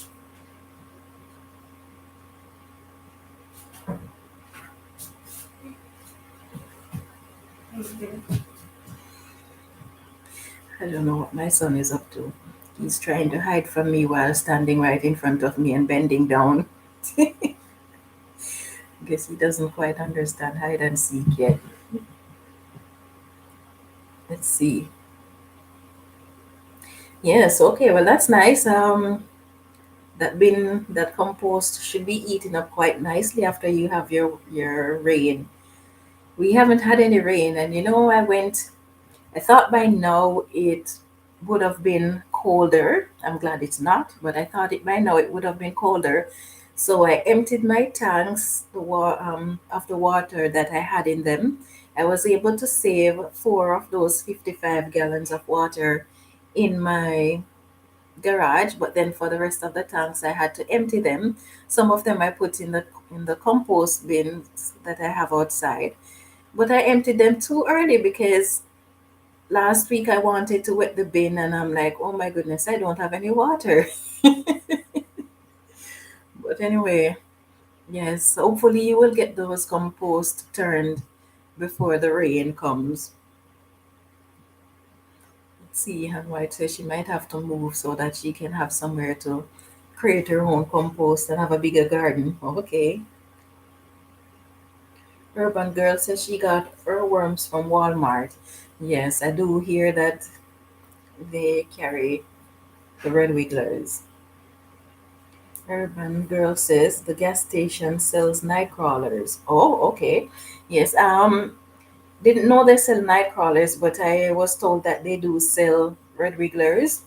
I don't know what my son is up to. He's trying to hide from me while standing right in front of me and bending down. Guess he doesn't quite understand hide and seek yet. Let's see. Yes, okay, well, that's nice. That bin, that compost should be eaten up quite nicely after you have your rain. We haven't had any rain, and I thought by now it would have been colder. I'm glad it's not, but I thought it by now it would have been colder. So I emptied my tanks of the water that I had in them. I was able to save four of those 55 gallons of water in my garage, but then for the rest of the tanks I had to empty them. Some of them I put in the compost bins that I have outside. But I emptied them too early because last week I wanted to wet the bin and I'm like, oh my goodness, I don't have any water. But anyway, yes, hopefully you will get those compost turned before the rain comes. Let's see, and White says she might have to move so that she can have somewhere to create her own compost and have a bigger garden. Okay. Urban Girl says she got earworms from Walmart. Yes, I do hear that they carry the red wigglers. Urban Girl says the gas station sells Nightcrawlers. Oh, okay. Yes. Didn't know they sell Nightcrawlers, but I was told that they do sell red wigglers.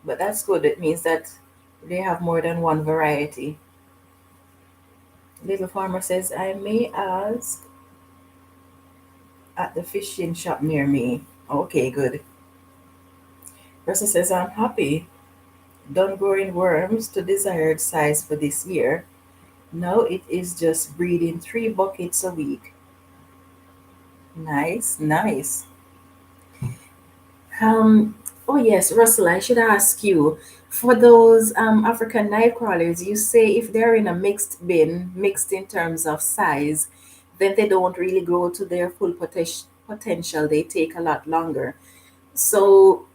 But that's good. It means that they have more than one variety. Little Farmer says I may ask at the fishing shop near me. Okay, good. Russell says I'm happy. Done growing worms to desired size for this year. Now it is just breeding 3 buckets a week. Nice, nice. Um, oh yes, Russell, I should ask you for those African night crawlers. You say if they're in a mixed bin, mixed in terms of size, then they don't really grow to their full potential. They take a lot longer. So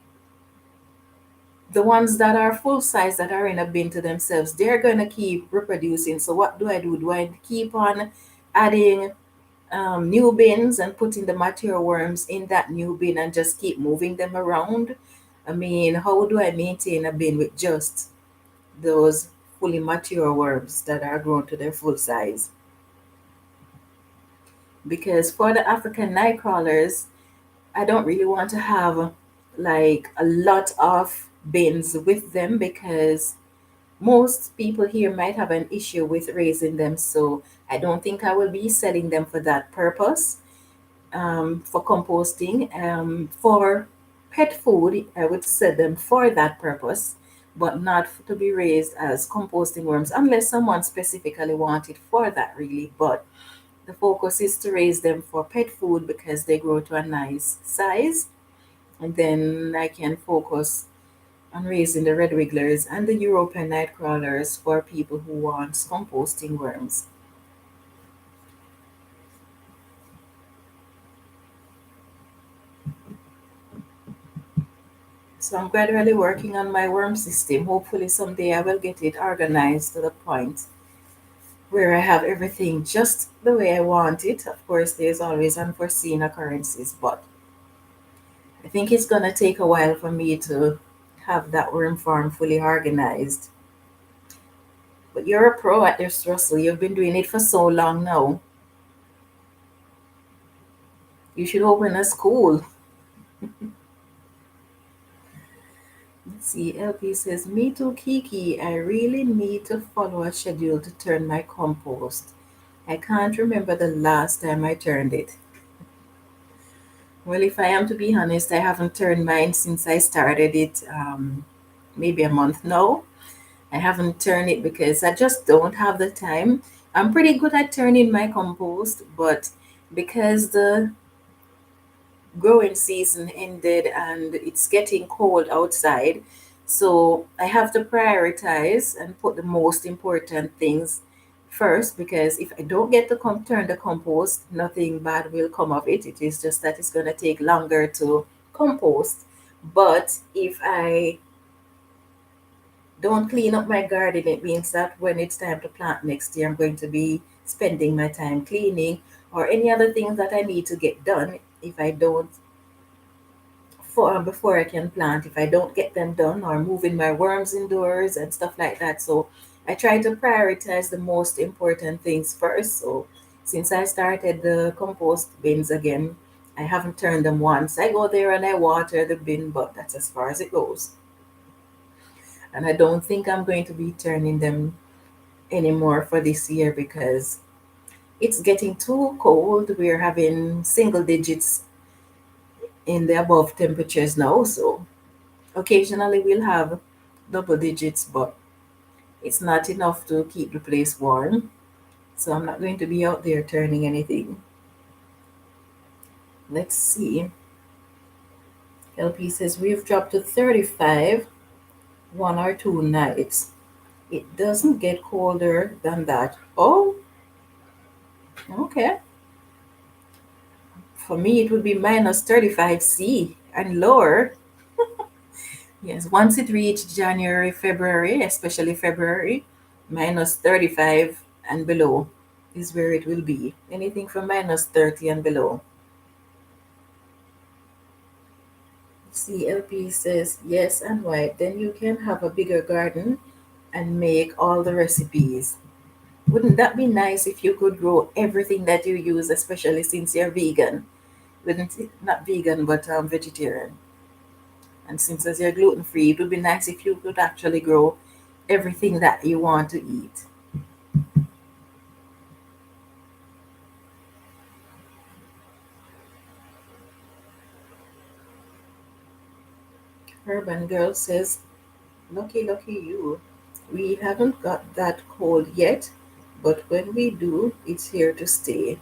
the ones that are full size that are in a bin to themselves, they're gonna keep reproducing. So what do I do? Do I keep on adding new bins and putting the mature worms in that new bin and just keep moving them around? I mean, how do I maintain a bin with just those fully mature worms that are grown to their full size? Because for the African night crawlers, I don't really want to have like a lot of bins with them because most people here might have an issue with raising them. So I don't think I will be selling them for that purpose. For composting. For pet food, I would set them for that purpose, but not to be raised as composting worms unless someone specifically want it for that, really. But the focus is to raise them for pet food because they grow to a nice size, and then I can focus on raising the red wigglers and the European night crawlers for people who want composting worms. So I'm gradually working on my worm system. Hopefully someday I will get it organized to the point where I have everything just the way I want it. Of course, there's always unforeseen occurrences, but I think it's gonna take a while for me to have that worm farm fully organized. But you're a pro at this, Russell. You've been doing it for so long now. You should open a school. Let's see, LP says, me too, Kiki. I really need to follow a schedule to turn my compost. I can't remember the last time I turned it. Well, if I am to be honest, I haven't turned mine since I started it maybe a month now. I haven't turned it because I just don't have the time. I'm pretty good at turning my compost, but because the growing season ended and it's getting cold outside, so I have to prioritize and put the most important things first because if I don't get to turn the compost, nothing bad will come of it. It is just that it's going to take longer to compost. But if I don't clean up my garden, it means that when it's time to plant next year, I'm going to be spending my time cleaning or any other things that I need to get done. If I don't before I can plant if I don't get them done or moving my worms indoors and stuff like that. So I try to prioritize the most important things first. So since I started the compost bins again, I haven't turned them once. I go there and I water the bin, but that's as far as it goes. And I don't think I'm going to be turning them anymore for this year because it's getting too cold. We're having single digits in the above temperatures now. So occasionally we'll have double digits, but it's not enough to keep the place warm. So I'm not going to be out there turning anything. Let's see. LP says we've dropped to 35 1 or 2 nights. It doesn't get colder than that. Oh, okay. For me, it would be minus 35 C and lower. Yes, once it reached January, February, especially February, minus 35 and below is where it will be. Anything from minus 30 and below. CLP says yes and white. Then you can have a bigger garden and make all the recipes. Wouldn't that be nice if you could grow everything that you use, especially since you're vegan? Wouldn't it, not vegan, but vegetarian. And since as you're gluten free, it would be nice if you could actually grow everything that you want to eat. Urban Girl says, lucky, lucky you. We haven't got that cold yet, but when we do, it's here to stay.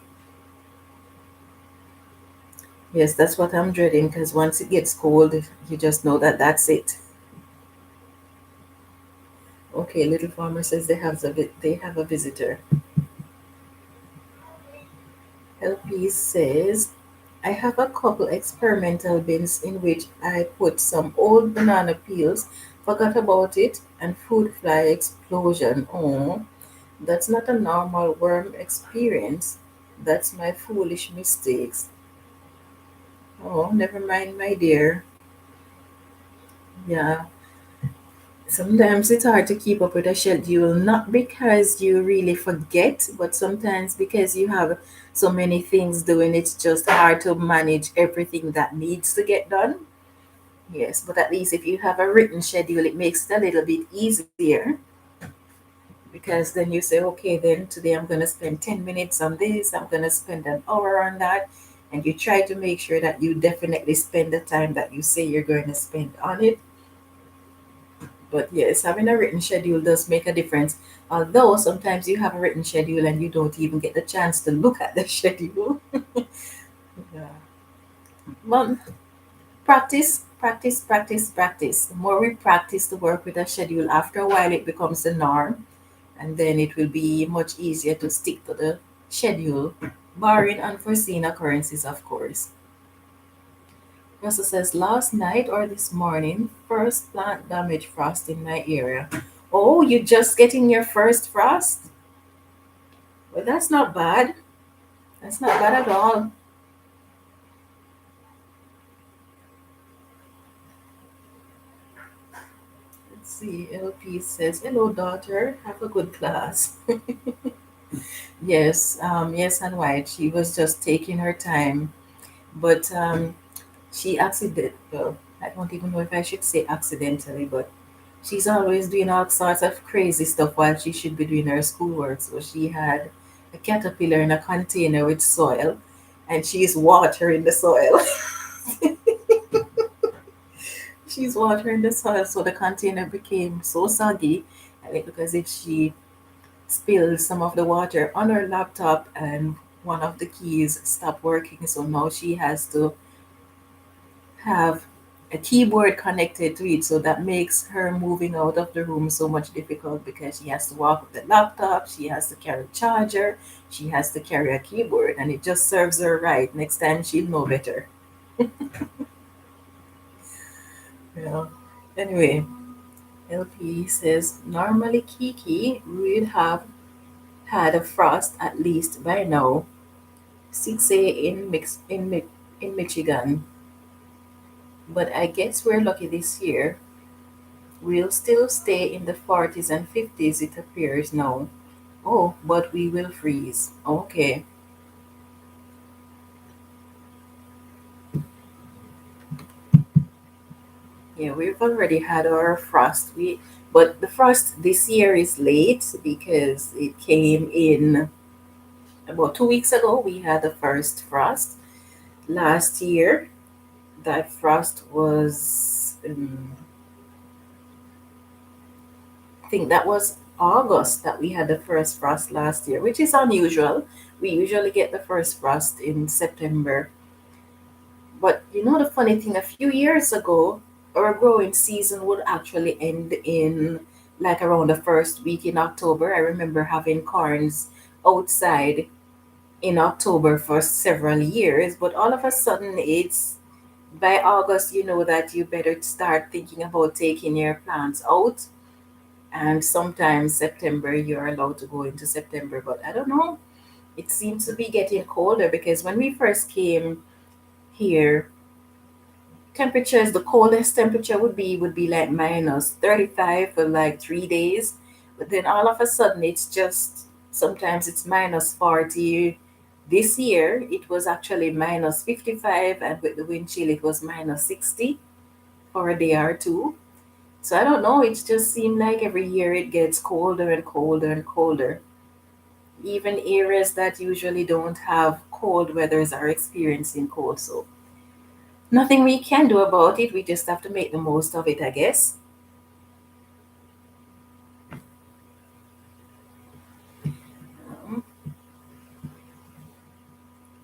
Yes, that's what I'm dreading because once it gets cold, you just know that that's it. Okay, Little Farmer says they have a visitor. LP says, I have a couple experimental bins in which I put some old banana peels, forgot about it, and fruit fly explosion. Oh, that's not a normal worm experience. That's my foolish mistakes. Oh, never mind, my dear. Yeah, sometimes it's hard to keep up with a schedule, not because you really forget, but sometimes because you have so many things doing, it's just hard to manage everything that needs to get done. Yes, but at least if you have a written schedule, it makes it a little bit easier because then you say, okay, then today I'm going to spend 10 minutes on this, I'm going to spend an hour on that. And you try to make sure that you definitely spend the time that you say you're going to spend on it. But yes, having a written schedule does make a difference. Although sometimes you have a written schedule and you don't even get the chance to look at the schedule. Yeah. But practice, practice, practice, practice. The more we practice to work with a schedule, after a while it becomes the norm. And then it will be much easier to stick to the schedule, barring unforeseen occurrences, of course. Russell says, last night or this morning, first plant damage frost in my area. Oh, you're just getting your first frost? Well, that's not bad. That's not bad at all. Let's see. LP says, hello, daughter. Have a good class. Yes, yes, and white. She was just taking her time. But she well, I don't even know if I should say accidentally, but she's always doing all sorts of crazy stuff while she should be doing her schoolwork. So she had a caterpillar in a container with soil, and she's watering the soil. She's watering the soil, so the container became so soggy, and it looked as if she spilled some of the water on her laptop, and one of the keys stopped working. So now she has to have a keyboard connected to it, so that makes her moving out of the room so much difficult because she has to walk with the laptop, she has to carry a charger, she has to carry a keyboard, and it just serves her right. Next time she'll know better. Yeah. Anyway, LP says normally Kiki would have had a frost at least by now. 6 in Michigan. But I guess we're lucky this year. We'll still stay in the 40s and 50s, it appears now. Oh, but we will freeze. Okay. Yeah, we've already had our frost. But the frost this year is late because it came in about 2 weeks ago. We had the first frost. Last year, that frost was, I think that was August that we had the first frost last year, which is unusual. We usually get the first frost in September. But you know, the funny thing, a few years ago, our growing season would actually end in like around the first week in October. I remember having corns outside in October for several years, but all of a sudden it's by August, you know that you better start thinking about taking your plants out. And sometimes September, you're allowed to go into September, but I don't know. It seems to be getting colder because when we first came here, temperatures, the coldest temperature would be like minus 35 for like 3 days. But then all of a sudden it's just sometimes it's minus 40. This year it was actually minus 55, and with the wind chill it was minus 60 for a day or two. So I don't know, it just seemed like every year it gets colder and colder and colder. Even areas that usually don't have cold weathers are experiencing cold. So nothing we can do about it. We just have to make the most of it, I guess. Um,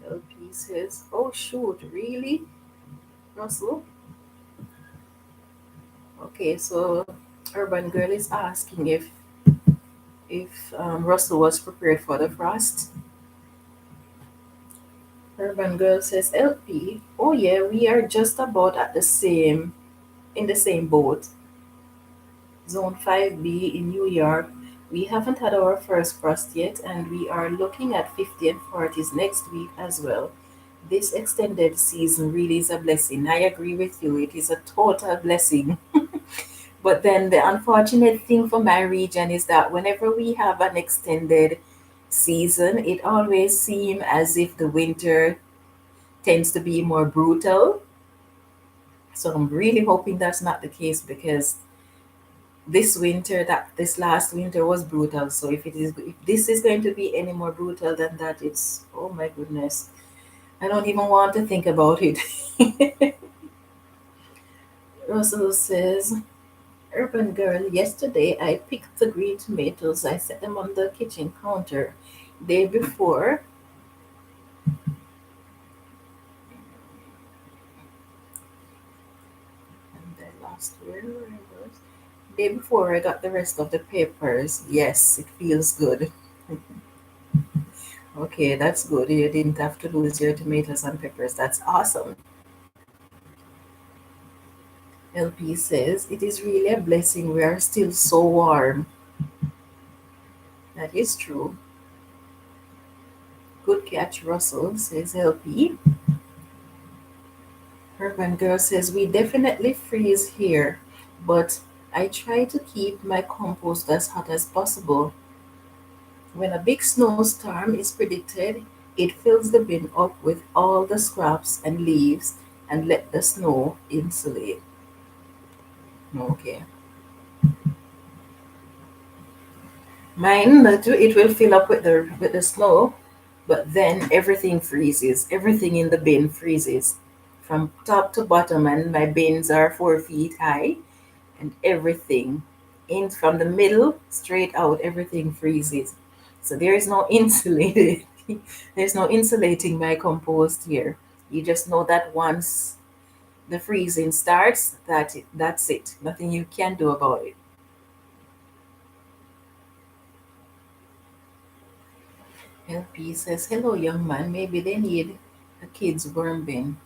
LP says, "Oh shoot, really, Russell?" Okay, so Urban Girl is asking if Russell was prepared for the frost. Urban Girl says, "LP, oh yeah, we are just about at the same in the same boat. Zone 5B in New York. We haven't had our first frost yet, and we are looking at 50 and 40s next week as well. This extended season really is a blessing. I agree with you. It is a total blessing. But then the unfortunate thing for my region is that whenever we have an extended season, it always seems as if the winter tends to be more brutal. So I'm really hoping that's not the case because this last winter was brutal. So if this is going to be any more brutal than that, it's, oh my goodness. I don't even want to think about it. Russell says, Urban Girl, yesterday I picked the green tomatoes. I set them on the kitchen counter. Day before, and I lost where I was. Day before I got the rest of the peppers. Yes, it feels good. Okay, that's good. You didn't have to lose your tomatoes and peppers. That's awesome. LP says, it is really a blessing. We are still so warm. That is true. Good catch, Russell, says LP. Urban Girl says, we definitely freeze here, but I try to keep my compost as hot as possible. When a big snowstorm is predicted, it fills the bin up with all the scraps and leaves and let the snow insulate. Okay. Mine, it will fill up with the snow, but then everything freezes. Everything in the bin freezes from top to bottom, and my bins are 4 feet high, and everything in from the middle straight out, everything freezes. So there is no insulated. There's no insulating my compost here. You just know that once the freezing starts, that's it. Nothing you can do about it. LP says, hello, young man. Maybe they need a kid's worm bin.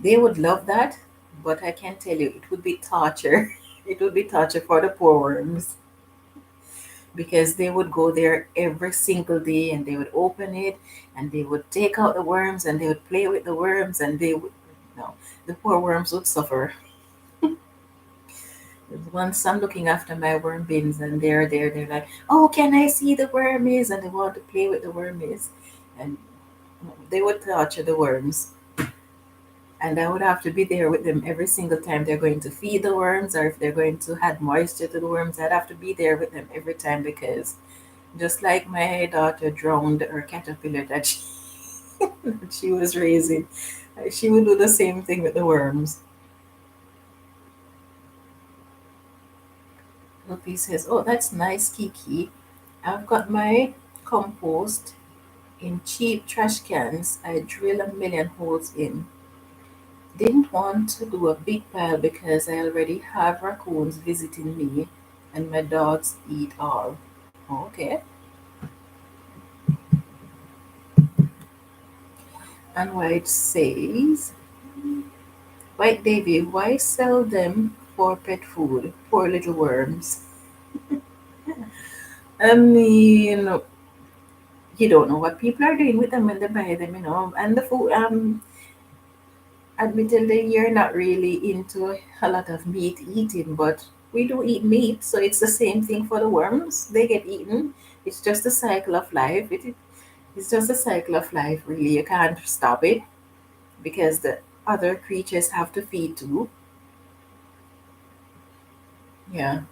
They would love that, but I can tell you, it would be torture. It would be torture for the poor worms because they would go there every single day and they would open it and they would take out the worms and they would play with the worms and No, the poor worms would suffer. Once I'm looking after my worm bins and they're there, they're like, "Oh, can I see the wormies?" And they want to play with the wormies. And they would torture the worms. And I would have to be there with them every single time they're going to feed the worms or if they're going to add moisture to the worms. I'd have to be there with them every time because just like my daughter drowned her caterpillar that that she was raising, she would do the same thing with the worms. Lopi says, "Oh, that's nice, Kiki. I've got my compost in cheap trash cans. I drill a million holes in. Didn't want to do a big pile because I already have raccoons visiting me and my dogs eat all." Okay. And White says, "White Davy, why sell them for pet food? Poor little worms." I mean, you don't know what people are doing with them when they buy them, And the food, admittedly, you're not really into a lot of meat eating, but we do eat meat, so it's the same thing for the worms. They get eaten. It's just a cycle of life. It's just a cycle of life, really. You can't stop it because the other creatures have to feed too. Yeah,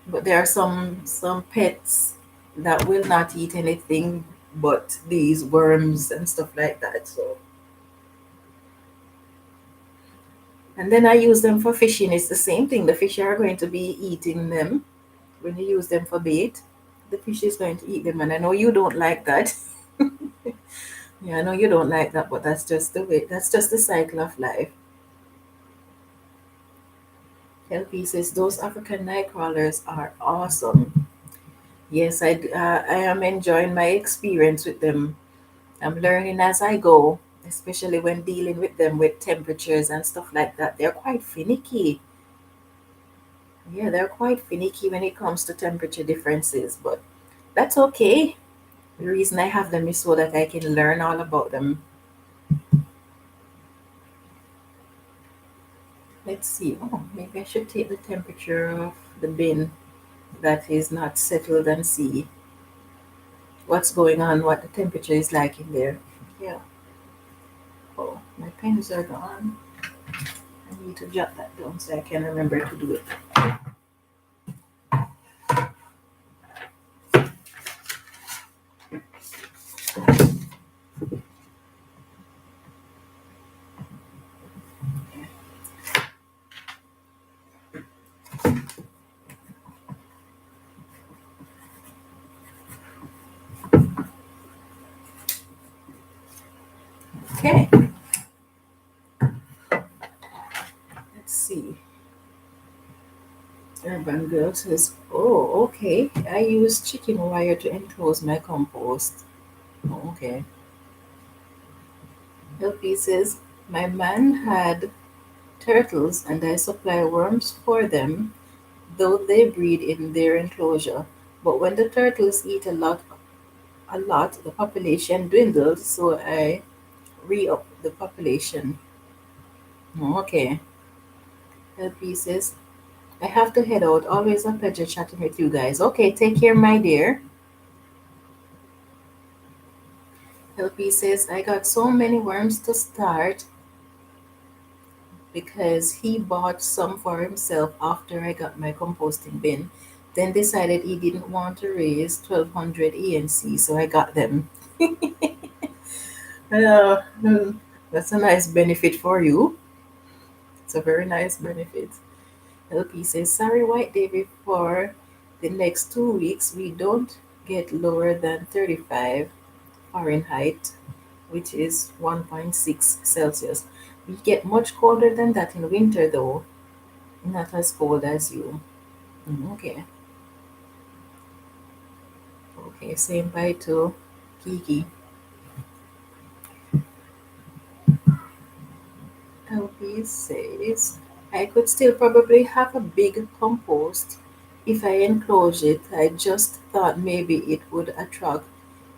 but there are some pets that will not eat anything but these worms and stuff like that. So, and then I use them for fishing. It's the same thing. The fish are going to be eating them when you use them for bait. The fish is going to eat them, and I know you don't like that. Yeah, I know you don't like that, but that's just the way. That's just the cycle of life. LP says those African nightcrawlers are awesome. Yes, I am enjoying my experience with them. I'm learning as I go, especially when dealing with them with temperatures and stuff like that. They're quite finicky. Yeah, they're quite finicky when it comes to temperature differences, but that's okay. The reason I have them is so that I can learn all about them. Let's see. Oh, maybe I should take the temperature of the bin that is not settled and see what's going on, what the temperature is like in there. Yeah. Oh, my pens are gone. I need to jot that down so I can remember to do it. Okay. Let's see. Urban Girl says, "Oh, okay. I use chicken wire to enclose my compost." Oh, okay. LP says, "My man had turtles and I supply worms for them, though they breed in their enclosure. But when the turtles eat a lot, the population dwindles, so I re-up the population." Oh, okay. LP says, "I have to head out. Always a pleasure chatting with you guys." Okay, take care, my dear. LP says, "I got so many worms to start because he bought some for himself after I got my composting bin. Then decided he didn't want to raise 1200 ENC, so I got them." Uh, that's a nice benefit for you. It's a very nice benefit. LP says, "Sorry, White David, for the next 2 weeks, we don't get lower than 35 Fahrenheit, which is 1.6 Celsius. We get much colder than that in winter, though. Not as cold as you." Okay. Okay, same bye to Kiki. LP says, "I could still probably have a big compost if I enclose it. I just thought maybe it would attract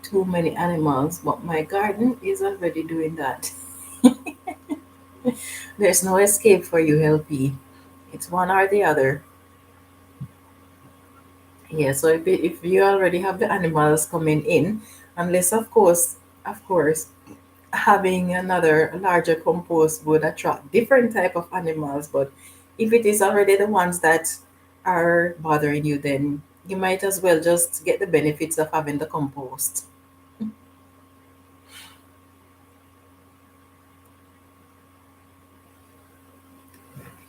too many animals, but my garden is already doing that." There's no escape for you, LP. It's one or the other. Yeah, so if you already have the animals coming in, unless of course, having another larger compost would attract different type of animals. But if it is already the ones that are bothering you, then you might as well just get the benefits of having the compost.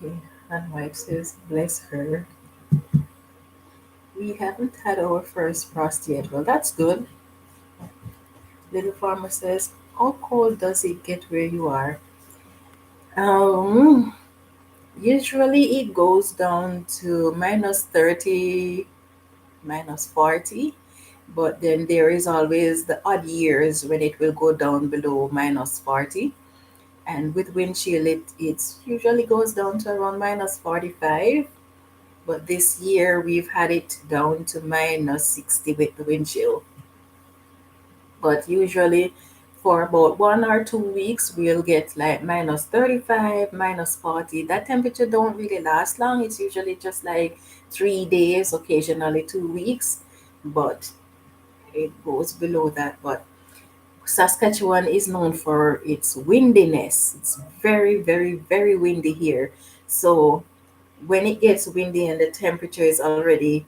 Okay. And wife says, bless her. We haven't had our first frost yet. Well, that's good. Little farmer says, how cold does it get where you are? Um, Usually it goes down to -30, -40, but then there is always the odd years when it will go down below -40. And with wind chill, it usually goes down to around -45. But this year we've had it down to -60 with the wind chill. But usually for about 1 or 2 weeks, we'll get like -35, -40. That temperature don't really last long. It's usually just like 3 days, occasionally 2 weeks, but it goes below that. But Saskatchewan is known for its windiness. It's very, very, very windy here. So when it gets windy and the temperature is already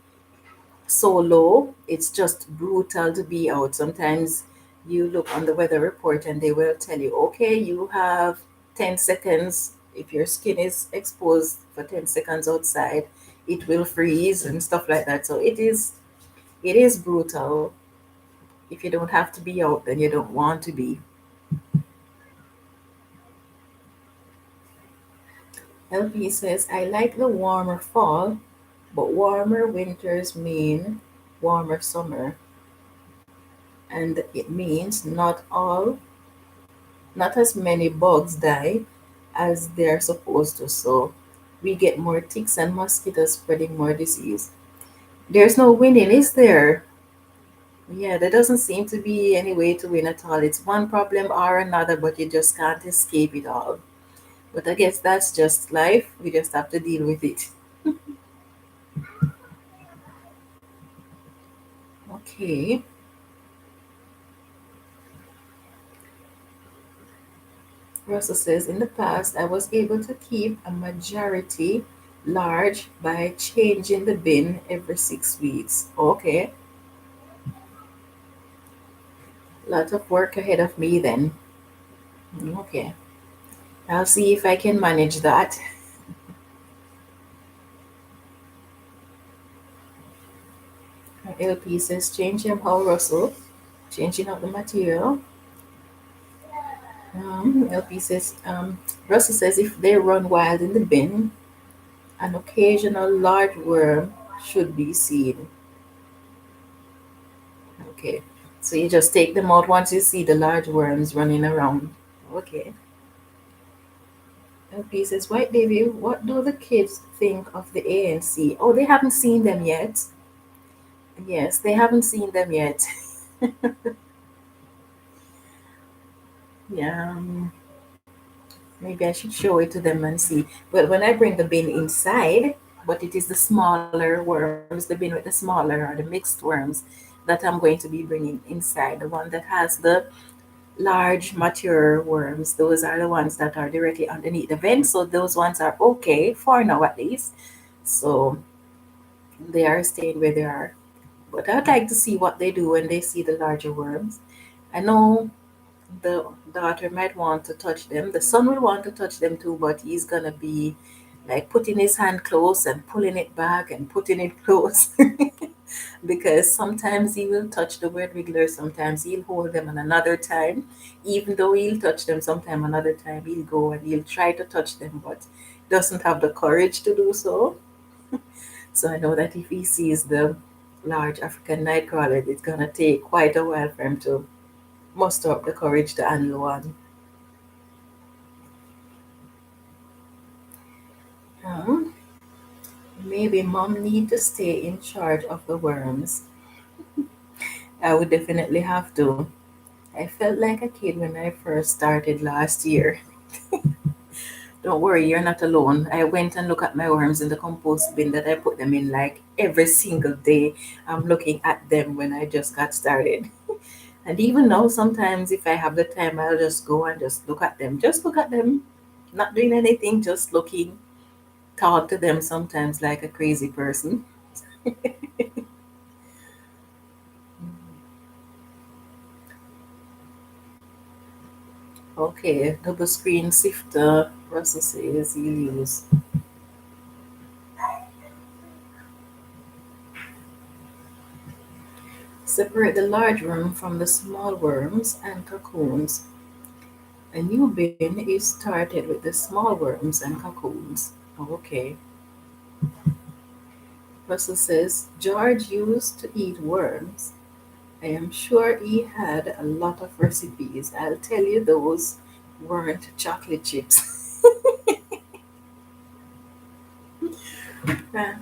so low, it's just brutal to be out. Sometimes you look on the weather report and they will tell you, okay, you have 10 seconds. If your skin is exposed for 10 seconds outside, it will freeze and stuff like that. So it is brutal. If you don't have to be out, then you don't want to be. LP says, I like the warmer fall, but warmer winters mean warmer summer. And it means not as many bugs die as they're supposed to. So we get more ticks and mosquitoes spreading more disease. There's no winning, is there? Yeah, there doesn't seem to be any way to win at all. It's one problem or another, but you just can't escape it all. But I guess that's just life. We just have to deal with it. Okay. Russell says, in the past, I was able to keep a majority large by changing the bin every 6 weeks. Okay. Lot of work ahead of me then. Okay. I'll see if I can manage that. LP says, change them how, Russell? Changing up the material. LP says, Russell says, if they run wild in the bin, an occasional large worm should be seen. Okay. So you just take them out once you see the large worms running around. Okay. LP says, White Baby, what do the kids think of the ANC? Oh, they haven't seen them yet. Yes, they haven't seen them yet. Yeah, maybe I should show it to them and see. Well, when I bring the bin inside, but it is the smaller worms, the bin with the smaller or the mixed worms that I'm going to be bringing inside. The one that has the large mature worms, those are the ones that are directly underneath the vent. So those ones are okay for now at least. So they are staying where they are. But I'd like to see what they do when they see the larger worms. I know the daughter might want to touch them. The son will want to touch them too, but he's gonna be like putting his hand close and pulling it back and putting it close. Because sometimes he will touch the wet wriggler, sometimes he'll hold them, and another time, even though he'll touch them, sometime another time he'll go and he'll try to touch them, but doesn't have the courage to do so. So I know that if he sees the large African nightcrawler, it's gonna take quite a while for him to muster up the courage to handle one. Um, Maybe mom need to stay in charge of the worms. I would definitely have to. I felt like a kid when I first started last year. Don't worry, you're not alone. I went and looked at my worms in the compost bin that I put them in like every single day. I'm looking at them when I just got started. And even now, sometimes if I have the time, I'll just go and just look at them. Just look at them, not doing anything, just looking, talk to them sometimes like a crazy person. Okay, double screen sifter processes you use. Separate the large worm from the small worms and cocoons. A new bin is started with the small worms and cocoons. Okay. Russell says George used to eat worms. I am sure he had a lot of recipes. I'll tell you, those weren't chocolate chips. Uh,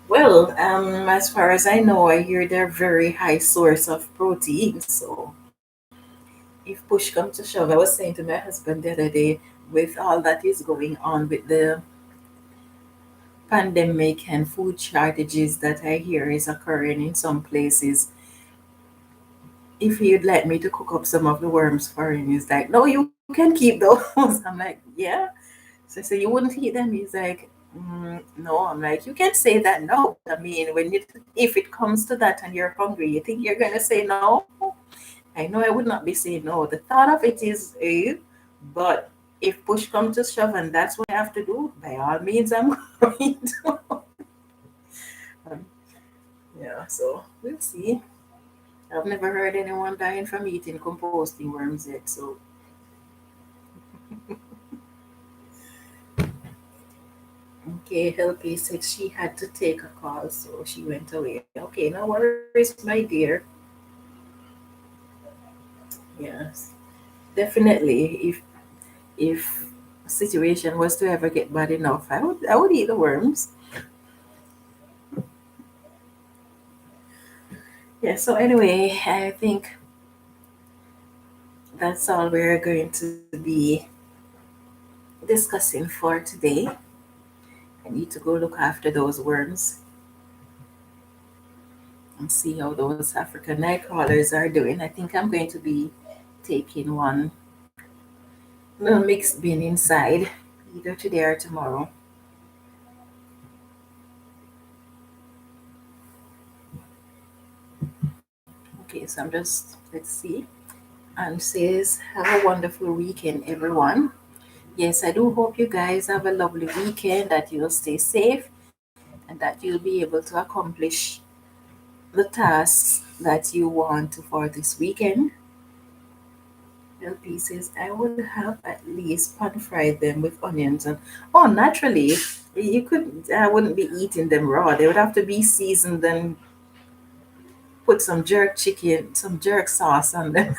well, as far as I know, I hear they're very high source of protein. So if push comes to shove, I was saying to my husband the other day, with all that is going on with the pandemic and food shortages that I hear is occurring in some places, if he'd let me to cook up some of the worms for him, he's like, "No, you can keep those." I'm like, "Yeah." So I say, "You wouldn't eat them?" He's like, "No." I'm like, "You can say that no, but I mean, if it comes to that and you're hungry, you think you're gonna say no?" I know I would not be saying no. The thought of it is but if push comes to shove and that's what I have to do, by all means, I'm going to. Um, yeah, so we'll see. I've never heard anyone dying from eating composting worms yet. So, okay, Helpy said she had to take a call, so she went away. Okay, no worries, my dear. Yes, definitely. If a situation was to ever get bad enough, I would eat the worms. Yeah. So anyway, I think that's all we're going to be discussing for today. I need to go look after those worms and see how those African night crawlers are doing. I think I'm going to be taking one little mixed bin inside either today or tomorrow. Okay, so let's see. And says, have a wonderful weekend, everyone. Yes, I do hope you guys have a lovely weekend, that you'll stay safe, and that you'll be able to accomplish the tasks that you want for this weekend. Little pieces. I would have at least pan fried them with onions and oh, naturally, you could. I wouldn't be eating them raw. They would have to be seasoned and put some jerk chicken, some jerk sauce on them.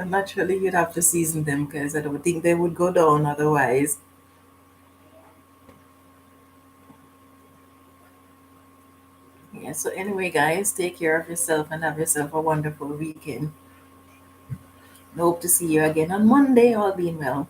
Naturally, you'd have to season them because I don't think they would go down otherwise. Yeah. So anyway, guys, take care of yourself and have yourself a wonderful weekend. Hope to see you again on Monday, all being well.